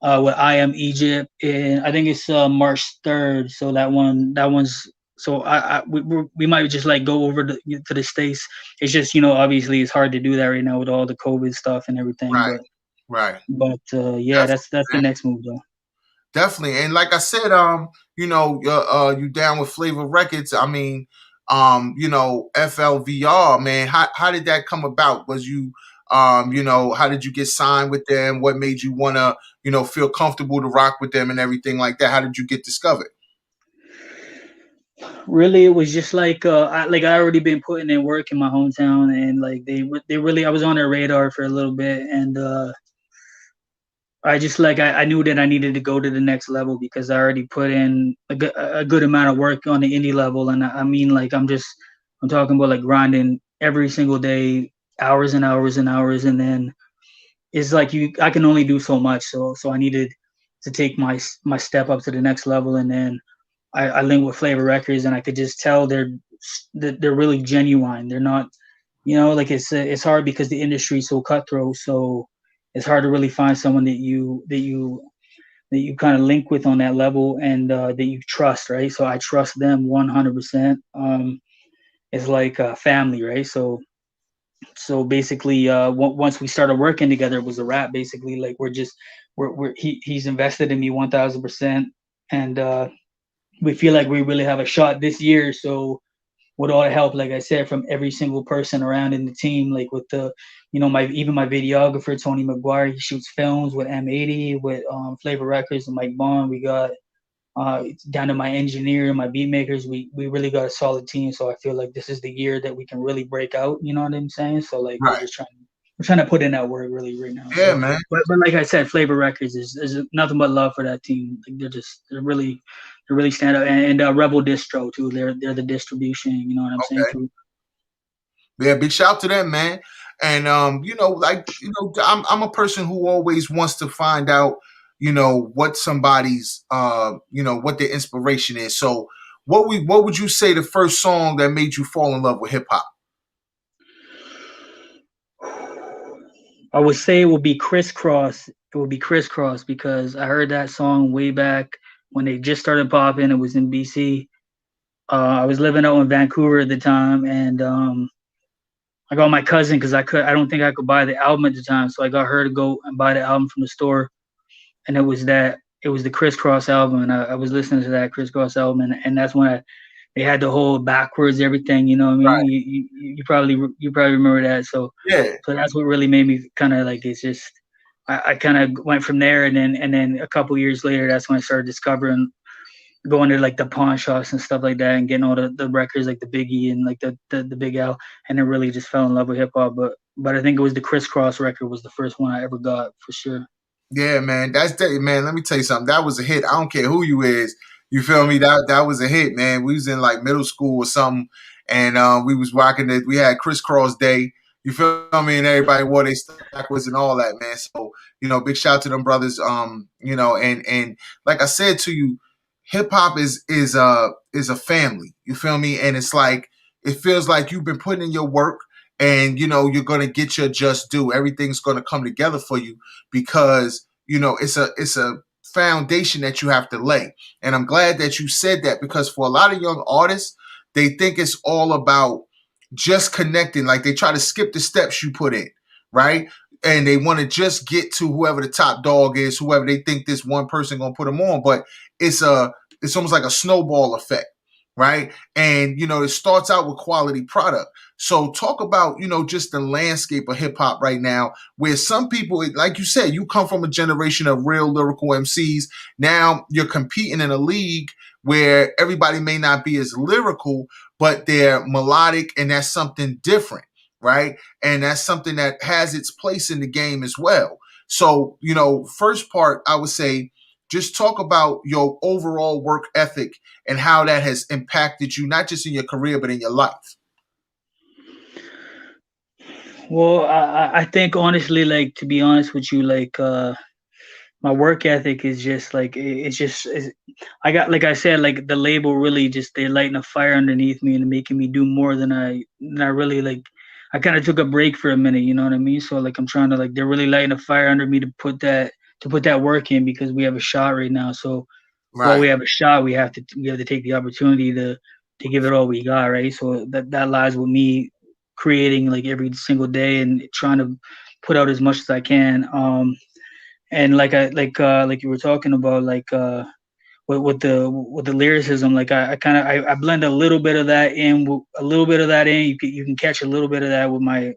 with I Am Egypt, and I think it's March 3rd. So that one's so we might just like go over to the states. It's just obviously it's hard to do that right now with all the COVID stuff and everything, Right. Right. yeah, Definitely, that's the man. next move though. Definitely. And like I said, you down with Flavor Records. I mean, FLVR, man. How did that come about? Was you how did you get signed with them? What made you wanna, feel comfortable to rock with them and everything like that? How did you get discovered? Really, it was just like I already been putting in work in my hometown, and like they really I was on their radar for a little bit, and I just like I knew that I needed to go to the next level because I already put in a good amount of work on the indie level, and I mean like I'm talking about like grinding every single day, hours and hours and hours, and then it's like I can only do so much, so I needed to take my step up to the next level, and then I linked with Flavor Records, and I could just tell they're really genuine. They're not, like it's hard because the industry is so cutthroat. So it's hard to really find someone that you kind of link with on that level and that you trust, right? So I trust them 100%. It's like family, right? So basically, once we started working together, it was a wrap. Basically, like he's invested in me 1,000%, and we feel like we really have a shot this year. So with all the help, like I said, from every single person around in the team, like with my videographer Tony McGuire, he shoots films with M80, with Flavor Records and Mike Bond. We got down to my engineer and my beat makers. We really got a solid team. So I feel like this is the year that we can really break out. You know what I'm saying? So like Right. we're trying to put in that work really right now. Yeah, So, man. but like I said, Flavor Records is nothing but love for that team. Like they're really stand out, and Rebel Distro too. They're the distribution. You know what I'm saying Okay. too. Yeah, big shout to them, man. And I'm a person who always wants to find out, what somebody's what their inspiration is. So what would you say the first song that made you fall in love with hip hop? I would say it would be Crisscross. It would be Crisscross because I heard that song way back when they just started popping. It was in BC. I was living out in Vancouver at the time, and I got my cousin because I don't think I could buy the album at the time, so I got her to go and buy the album from the store, and it was the Crisscross album, and I was listening to that Crisscross album, and that's when they had the whole backwards everything, you know what I mean? Right. You probably remember that, Yeah. so that's what really made me kind of like it's just I kind of went from there, and then a couple years later, that's when I started discovering going to like the pawn shops and stuff like that and getting all the records like the Biggie and like the Big L, and then really just fell in love with hip hop. But I think it was the Crisscross record was the first one I ever got for sure. Yeah, man. Man. Let me tell you something. That was a hit. I don't care who you is. You feel me? That was a hit, man. We was in like middle school or something, and we was rocking it. We had crisscross day. You feel me? And everybody wore their backwards and all that, man. So big shout to them brothers. And like I said to you, hip hop is a family. You feel me? And it's like it feels like you've been putting in your work, and you're gonna get your just due. Everything's gonna come together for you because it's a foundation that you have to lay. And I'm glad that you said that because for a lot of young artists, they think it's all about just connecting. Like they try to skip the steps you put in, right? And they want to just get to whoever the top dog is, whoever they think this one person gonna put them on. But it's almost like a snowball effect, right? And it starts out with quality product. So talk about just the landscape of hip hop right now, where some people, like you said, you come from a generation of real lyrical MCs. Now you're competing in a league where everybody may not be as lyrical, but they're melodic, and that's something different, right? And that's something that has its place in the game as well. So, first part, I would say, just talk about your overall work ethic and how that has impacted you, not just in your career, but in your life. Well, I think honestly, like to be honest with you, like my work ethic is just like I got, like I said, like the label really just, they lighting a fire underneath me and making me do more than I really like. I kind of took a break for a minute, you know what I mean? So like I'm trying to, like, they're really lighting a fire under me to put that work in, because we have a shot right now. So while Right. we have a shot, we have to take the opportunity to give it all we got, right? So that lies with me creating like every single day and trying to put out as much as I can. And like you were talking about, like with the lyricism, like I kind of I blend a little bit of that in, a little bit of that in. You can catch a little bit of that with my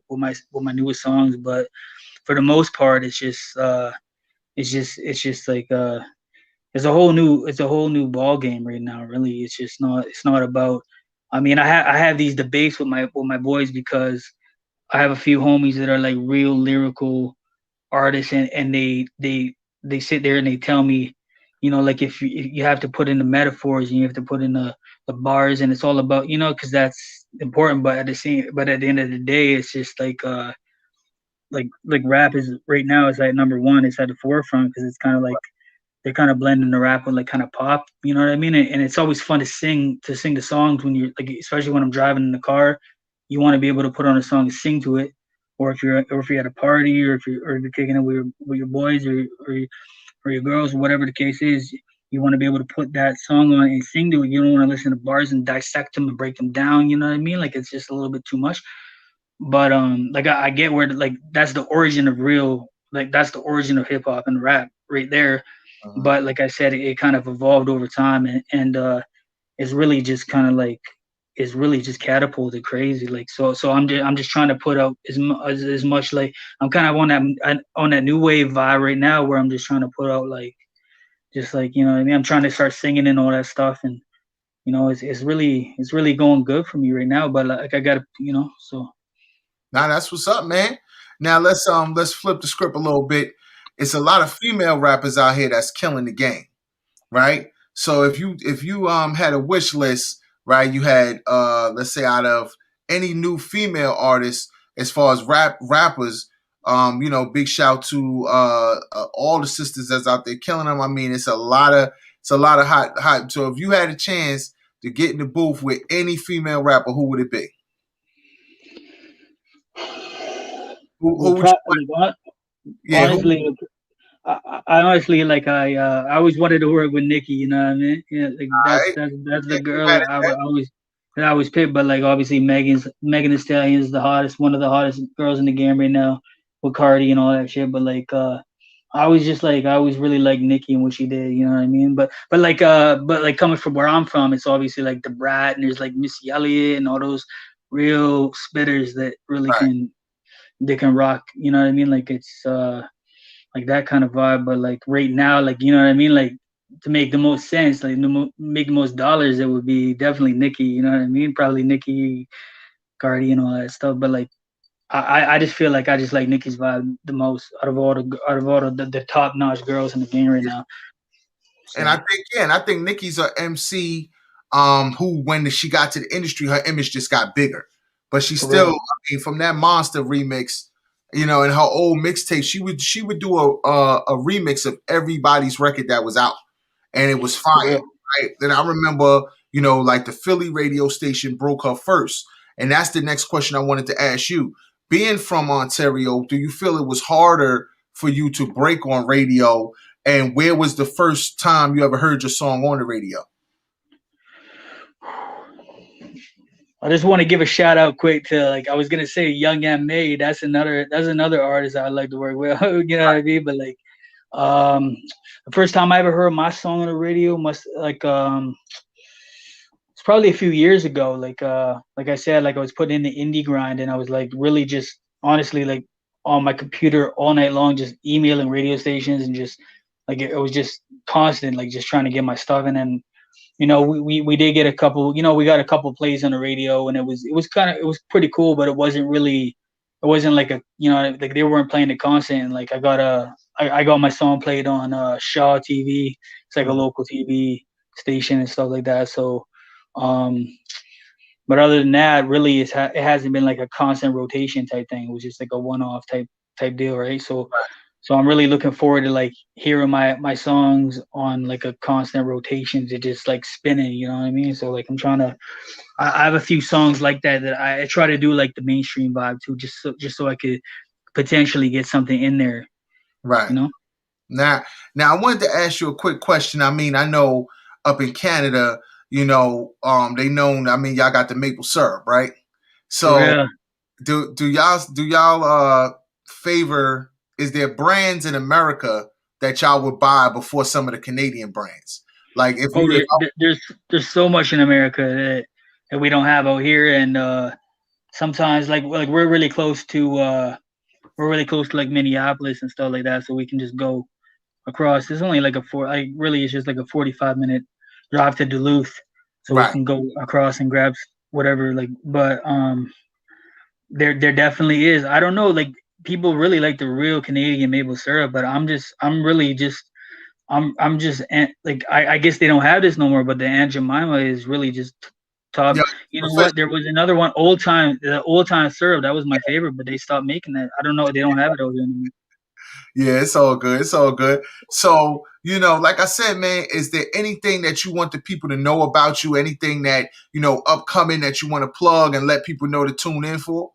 newest songs, but for the most part, it's just like it's a whole new ball game right now. Really, it's not about. I mean, I have these debates with my boys, because I have a few homies that are like real lyrical artists, and they sit there and they tell me, like, if you have to put in the metaphors and you have to put in the bars, and it's all about, because that's important, but at the end of the day, it's just like rap is right now is at number one. It's at the forefront, because it's kind of like they're kind of blending the rap with like kind of pop, you know what I mean? And it's always fun to sing the songs when you're like, especially when I'm driving in the car. You want to be able to put on a song and sing to it, or if you're at a party, or if you're kicking it with your boys, or your girls, or whatever the case is. You want to be able to put that song on and sing to it. You don't want to listen to bars and dissect them and break them down. You know what I mean? Like, it's just a little bit too much. But like I get where, like, that's the origin of real, like that's the origin of hip hop and rap right there. Mhm. But like I said, it kind of evolved over time, and it's really just kind of like it's really just catapulted crazy. Like, so I'm just trying to put out as much, like, I'm kind of on that new wave vibe right now, where I'm just trying to put out, like, just like, you know what I mean. I'm trying to start singing and all that stuff, and it's really going good for me right now. But like I gotta, so Now that's what's up, man. Now let's flip the script a little bit. It's a lot of female rappers out here that's killing the game, right? So if you had a wish list, right, you had let's say out of any new female artists as far as rappers, big shout to all the sisters that's out there killing them. I mean, it's a lot of hot. So if you had a chance to get in the booth with any female rapper, who would it be? Who would you want? like, Yeah, who? honestly, I honestly, like, I always wanted to work with Nikki. You know what I mean? Yeah, like All that's right, that's that's the can't be girl mad that at I would that. always that I always pick. But like, obviously, Megan Thee Stallion is the hottest, one of the hottest girls in the game right now, with Cardi and all that shit. But like, I always really liked Nikki and what she did. You know what I mean? But like coming from where I'm from, it's obviously like the Brat, and there's like Missy Elliott and all those real spitters that really Right. can rock. You know what I mean? Like, it's like that kind of vibe. But like right now, like, you know what I mean, like, to make the most sense, like, make the most dollars, it would be definitely Nicki. You know what I mean? Probably Nicki, Cardi, and all that stuff. But like, I just feel like I just like Nicki's vibe the most out of all the top notch girls in the game right now. And I So think, yeah, and I think Nikki's a MC who, when she got to the industry, her image just got bigger. But she for still, real, I mean, from that Monster remix, and her old mixtape, she would do a remix of everybody's record that was out, and it was for fire, real. right? Then I remember, like the Philly radio station broke her first, and that's the next question I wanted to ask you. Being from Ontario, do you feel it was harder for you to break on radio? And where was the first time you ever heard your song on the radio? I just want to give a shout out quick to, like, I was gonna say Young and May. That's another artist I like to work with. You know what I mean? But like, um, the first time I ever heard my song on the radio must like it's probably a few years ago. Like I said, like, I was putting in the indie grind, and I was like really just honestly, like, on my computer all night long, just emailing radio stations, and just like it was just constant, like, just trying to get my stuff. And then, we did get a couple, we got a couple plays on the radio, and it was pretty cool, but it wasn't like like they weren't playing it constant. And like I got my song played on Shaw TV. It's like a Mhm. local TV station and stuff like that. So, um, but other than that, really, it hasn't been like a constant rotation type thing. It was just like a one off type deal, right? So, So I'm really looking forward to like hearing my songs on like a constant rotation to just like spinning, you know what I mean? So like I'm trying to I have a few songs like that that I try to do like the mainstream vibe too, just so I could potentially get something in there, Right. you know? Now I wanted to ask you a quick question. I mean, I know up in Canada, they known. I mean, y'all got the maple syrup, right? For So real. do y'all favor? Is there brands in America that y'all would buy before some of the Canadian brands? Like if Oh, you if there's so much in America that we don't have out here, and sometimes like we're really close to like Minneapolis and stuff like that, so we can just go across. It's only like really it's just like a 45-minute drive to Duluth, so we right, can go across and grab whatever. Like, but there definitely is. I don't know, like people really like the real Canadian maple syrup, but I'm really just I'm just like I guess they don't have this no more, but the Aunt Jemima is really just top. yeah, You know what? official. There was another one, the old time syrup. That was my favorite, but they stopped making that. I don't know. They don't have it over here anymore. Yeah, it's all good. It's all good. So, like I said, man, is there anything that you want the people to know about you? Anything that, upcoming that you want to plug and let people know to tune in for?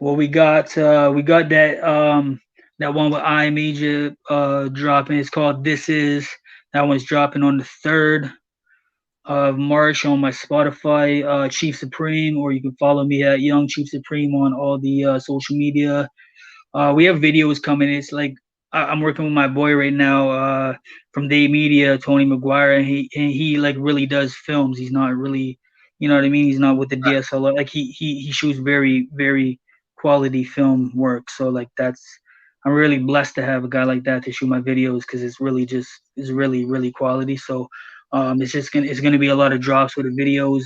Well, we got that one with I Major dropping. It's called This Is. That one's dropping on the 3rd of March on my Spotify, Chief Supreme, or you can follow me at Young Chief Supreme on all the social media. We have videos coming. It's like I'm working with my boy right now from Day Media, Tony McGuire, and he like really does films. He's not really, you know what I mean. He's not with the DSLR. Like he shoots very very quality film work. So like I'm really blessed to have a guy like that to shoot my videos because it's really really quality. So it's gonna be a lot of drops with the videos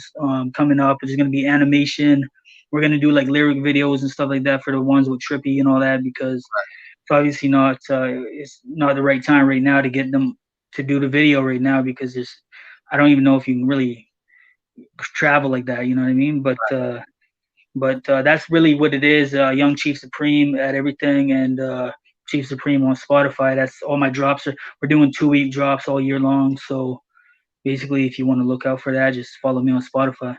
coming up. It's gonna be animation. We're gonna do like lyric videos and stuff like that for the ones with Trippie and all that because it's obviously not it's not the right time right now to get them to do the video right now because there's I don't even know if you can really travel like that, you know what I mean? But that's really what it is. Young Chief Supreme at everything and Chief Supreme on Spotify. That's all my drops are. We're doing 2-week drops all year long. So basically, if you want to look out for that, just follow me on Spotify.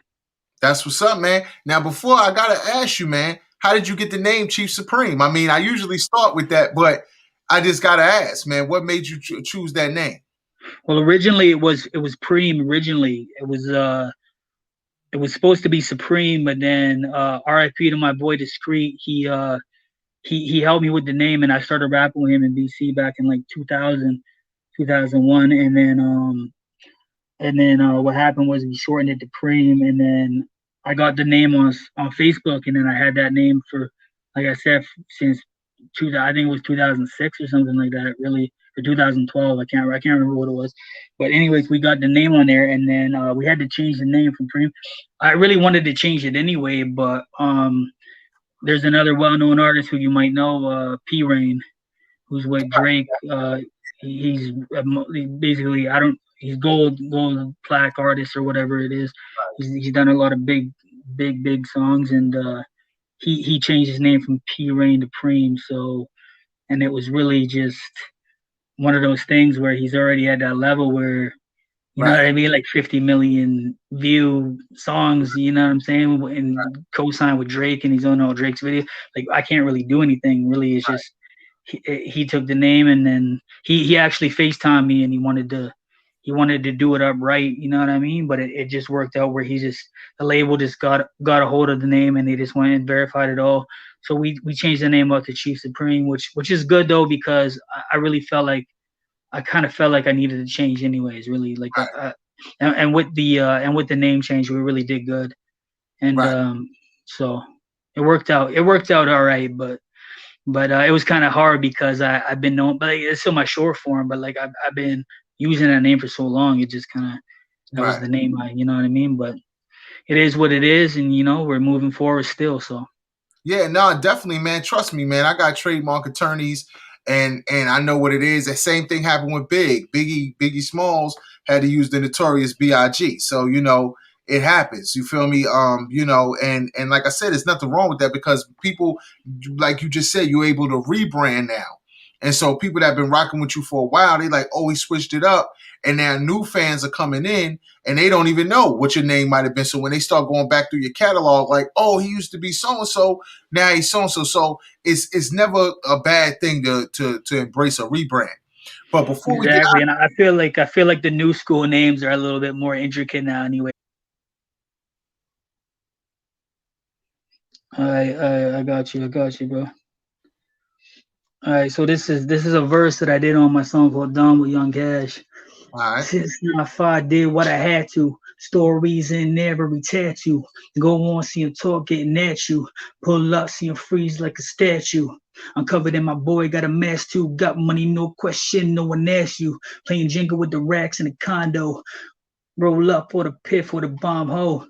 That's what's up, man. Now, before I gotta ask you, man, how did you get the name Chief Supreme? I mean, I usually start with that, but I just gotta ask, man, what made you choose that name? Well, originally it was Preem. Originally it was supposed to be Supreme, but then R.I.P. to my boy Discreet. He helped me with the name, and I started rapping with him in BC back in like 2000, 2001, and then what happened was we shortened it to Preem, and then I got the name on Facebook, and then I had that name for, like I said, since I think it was 2006 or something like that. Really, or 2012. I can't remember what it was. But anyways, we got the name on there, and then we had to change the name from Preem. I really wanted to change it anyway, but there's another well-known artist who you might know, P Rain, who's with Drake. He's basically he's gold plaque artist or whatever it is. He's done a lot of big songs, and he changed his name from P Rain to Preem. So, and it was really just one of those things where he's already at that level where you know Right, what I mean? Like 50 million view songs, you know what I'm saying? And co-signed with Drake and he's on all Drake's video. Like I can't really do anything. Really, it's just he took the name and then he actually FaceTimed me and he wanted to do it upright, you know what I mean? But it just worked out where the label just got a hold of the name and they just went and verified it all. So we changed the name up to Chief Supreme, which is good though because I really felt like I kind of felt like I needed to change anyways. Really, like and with the name change, we really did good, and right, so it worked out. It worked out all right, but it was kind of hard because I've been known, but like, it's still my short form. But like I've been using that name for so long, it just kind of that was right. the name. You know what I mean? But it is what it is, and you know we're moving forward still. So Yeah, no, definitely, man. Trust me, man. I got trademark attorneys, and I know what it is. The same thing happened with Biggie Smalls had to use the notorious Big. So it happens. You feel me? And like I said, there's nothing wrong with that because people, like you just said, you're able to rebrand now. And so people that have been rocking with you for a while, they like, oh, he switched it up. And now new fans are coming in and they don't even know what your name might have been. So when they start going back through your catalog, like, oh, he used to be so and so, now he's so and so. So it's never a bad thing to embrace a rebrand. But before we get Exactly, and I feel like the new school names are a little bit more intricate now. Anyway, I got you, bro. All right, so this is a verse that I did on my song called "Dumb" with Young Cash. all right, Since not far, I did what I had to. Stories in every tattoo. Go on, see him talk, getting at you. Pull up, see him freeze like a statue. I'm covered in my boy, got a mask too. Got money, no question, no one asks you. Playing Jenga with the racks in the condo. Roll up for the pit for the bomb hole.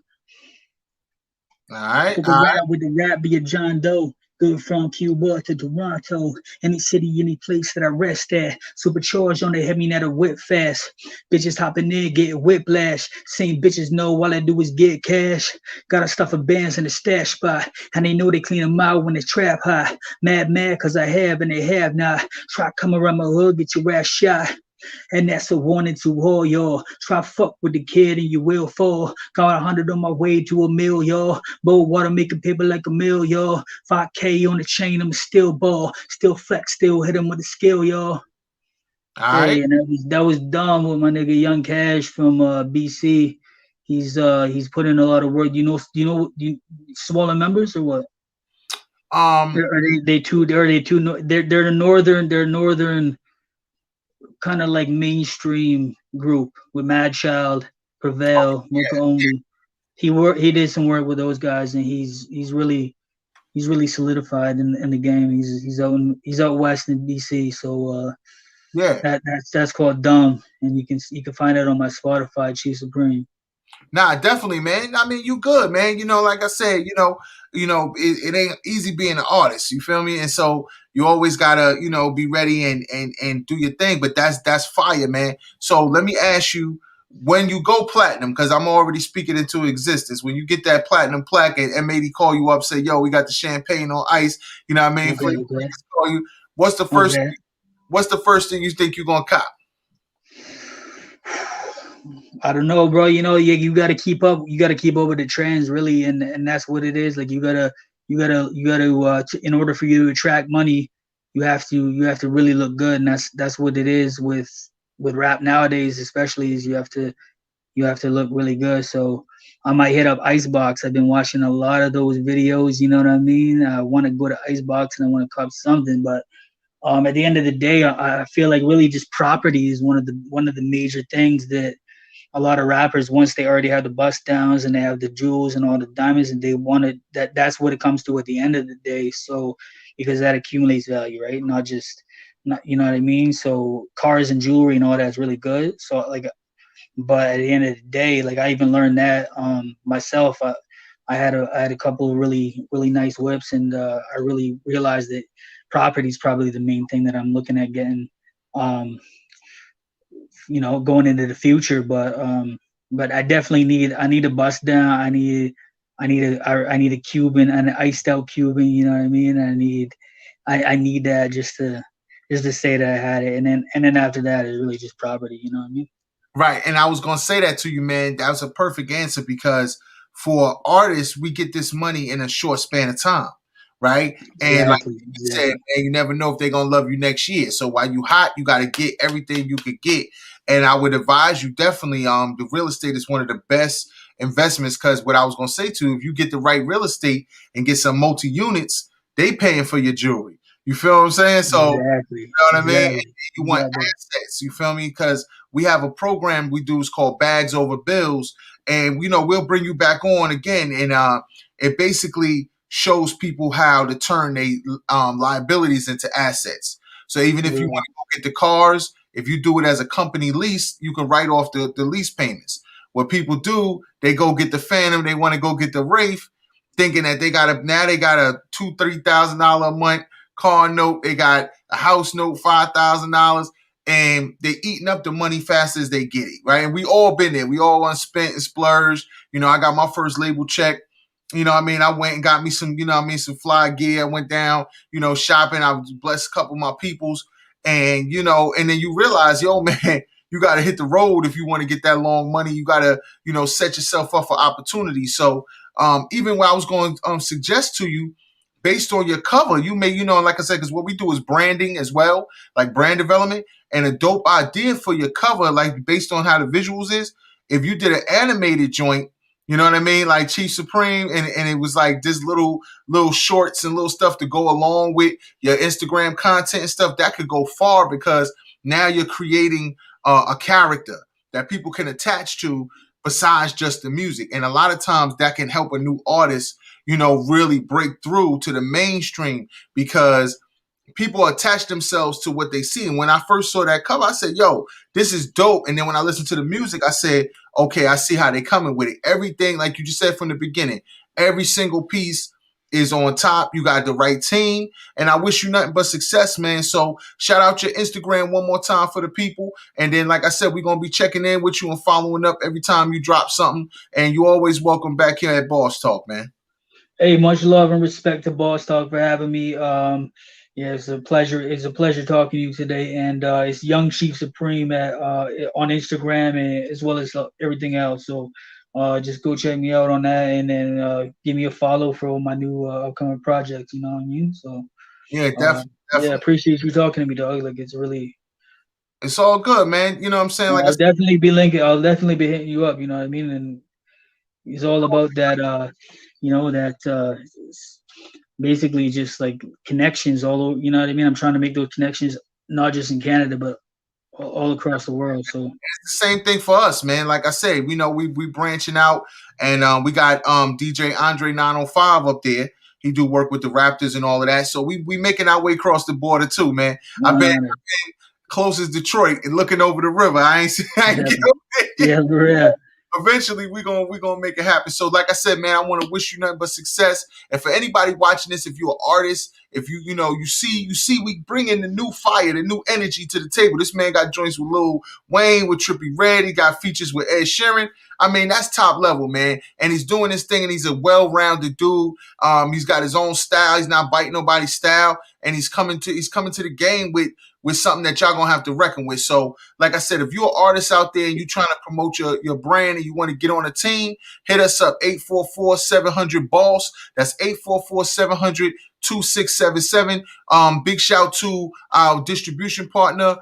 all right, Fuck all right, around with the rap, be a John Doe. Good from Cuba to Toronto. Any city, any place that I rest at. Supercharged on the heavy net of whip fast. Bitches hopping in, getting whiplash. Same bitches know all I do is get cash. Gotta stuff a bands in the stash spot. And they know they clean them out when it's trap high. Mad, cause I have and they have not. Try come around my hood, get your ass shot. And that's a warning to all y'all. Try fuck with the kid and you will fall. Got 100 on my way to a mill, y'all. Bold water making paper like a mill, y'all. 5K on the chain, I'm a still ball. Still flex, still hit him with the skill, y'all. all right. Hey, and that was done with my nigga Young Cash from BC. He's put in a lot of work. You smaller members or what? Um, Are they're the northern kind of like mainstream group with Mad Child, Prevail, Mocha Only. He did some work with those guys, and he's really solidified in the game. He's out west in DC, so yeah. that's called Dumb, and you can find it on my Spotify, Chief Supreme. Nah, definitely, man. I mean, you good, man. Like I said, it ain't easy being an artist. You feel me? And so you always gotta, be ready and do your thing. But that's fire, man. So let me ask you, when you go platinum, because I'm already speaking into existence. When you get that platinum plaque and maybe call you up, say, "Yo, we got the champagne on ice." You know what I mean? For Okay, you, okay, call you. What's the first? okay. What's the first thing you think you're gonna cop? I don't know, bro. You got to keep up. You got to keep up with the trends, really, and that's what it is. Like you gotta. In order for you to attract money, you have to really look good, and that's what it is with rap nowadays, especially is you have to look really good. So I might hit up Icebox. I've been watching a lot of those videos. You know what I mean? I want to go to Icebox and I want to cop something, but at the end of the day, I feel like really just property is one of the major things that a lot of rappers, once they already have the bust downs and they have the jewels and all the diamonds, and they want it, that's what it comes to at the end of the day. So because that accumulates value, right? Not just not, you know what I mean? So cars and jewelry and all that's really good. So like, but at the end of the day, like I even learned that myself. I had a couple of really nice whips, and I really realized that property is probably the main thing that I'm looking at getting. Um, going into the future. But I need a bust down. I need a Cuban, an iced out Cuban. You know what I mean? I need that just to say that I had it, and then after that is really just property. You know what I mean? Right. And I was going to say that to you, man. That was a perfect answer because for artists, we get this money in a short span of time. Right. And like Exactly, you said, exactly. man, you never know if they're going to love you next year. So while you hot, you got to get everything you could get. And I would advise you definitely, the real estate is one of the best investments because what I was going to say to you, if you get the right real estate and get some multi units, they paying for your jewelry. You feel what I'm saying? So, Exactly, know what I mean? And exactly, you want exactly. assets. You feel me? Because we have a program we do is called Bags Over Bills, and we'll bring you back on again, and it basically shows people how to turn their liabilities into assets. So even if you Yeah, want to go get the cars, if you do it as a company lease, you can write off the lease payments. What people do, they go get the Phantom, they want to go get the Wraith, thinking that they got a $2,000-3,000 a month car note. They got a house note, $5,000. and they eating up the money fast as they get it, right? And we all been there. We all unspent and splurged. I got my first label check. I went and got me some, some fly gear. I went down, shopping. I blessed a couple of my peoples. And, and then you realize, yo, man, you got to hit the road if you want to get that long money. You got to, set yourself up for opportunities. So even when I was going to suggest to you, based on your cover, you may, like I said, because what we do is branding as well, like brand development, and a dope idea for your cover, like based on how the visuals is. If you did an animated joint, you know what I mean? Like Chief Supreme, and it was like this little shorts and little stuff to go along with your Instagram content and stuff, that could go far, because now you're creating a character that people can attach to besides just the music. And a lot of times that can help a new artist, really break through to the mainstream, because people attach themselves to what they see. And when I first saw that cover, I said, yo, this is dope. And then when I listened to the music, I said, okay, I see how they coming with it. Everything, like you just said from the beginning, every single piece is on top. You got the right team. And I wish you nothing but success, man. So shout out your Instagram one more time for the people. And then, like I said, we're going to be checking in with you and following up every time you drop something. And you're always welcome back here at Boss Talk, man. Hey, much love and respect to Boss Talk for having me. Yeah, it's a pleasure. It's a pleasure talking to you today. And it's Young Chief Supreme on Instagram, and as well as everything else. So just go check me out on that, and then give me a follow for my new upcoming projects. You know what I mean? So yeah, definitely. Yeah, appreciate you talking to me, dog. Like, it's all good, man. You know what I'm saying? Like, I'll definitely be linking. I'll definitely be hitting you up. You know what I mean? And it's all about that. Basically just like connections all over, you know what I mean? I'm trying to make those connections not just in Canada, but all across the world. So it's the same thing for us, man. Like I said, we branching out, and we got DJ Andre 905 up there. He do work with the Raptors and all of that. So we making our way across the border too, man. I've been close as Detroit and looking over the river. I ain't get over there. Yeah. Eventually we gonna make it happen. So like I said, man, I want to wish you nothing but success. And for anybody watching this, if you're an artist, if you see we bring in the new fire, the new energy to the table. This man got joints with Lil Wayne, with Trippie Redd. He got features with Ed Sheeran. I mean, that's top level, man. And he's doing this thing, and he's a well-rounded dude. He's got his own style. He's not biting nobody's style, and he's coming to the game with something that y'all gonna have to reckon with. So, like I said, if you're an artist out there and you're trying to promote your brand and you want to get on a team, hit us up, 844-700-BOSS. That's 844-700-2677. Big shout to our distribution partner,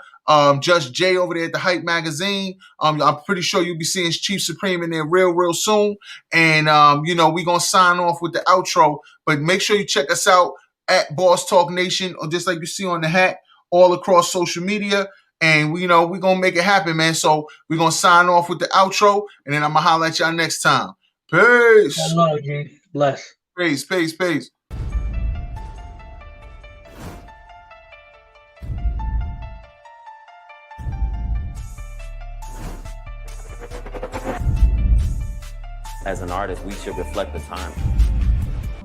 Just Jay over there at the Hype Magazine. I'm pretty sure you'll be seeing Chief Supreme in there real soon. And, we're going to sign off with the outro. But make sure you check us out at Boss Talk Nation, or just like you see on the hat, all across social media. And we're going to make it happen, man. So we're going to sign off with the outro, and then I'm going to holler at y'all next time. Peace. Hello, G. Bless. Peace. As an artist, we should reflect the time.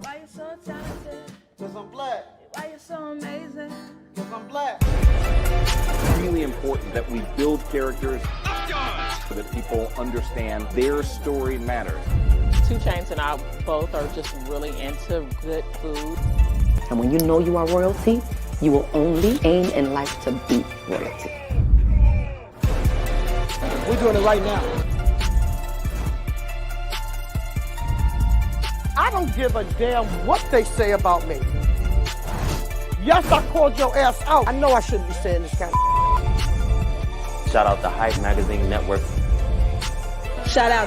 Why you so talented? Cause I'm black. Why you so amazing? Cause I'm black. It's really important that we build characters so that people understand their story matters. 2 Chainz and I both are just really into good food. And when you know you are royalty, you will only aim in life to be royalty. We're doing it right now. I don't give a damn what they say about me. Yes, I called your ass out. I know I shouldn't be saying this kind of. Shout out to Hype Magazine Network. Shout out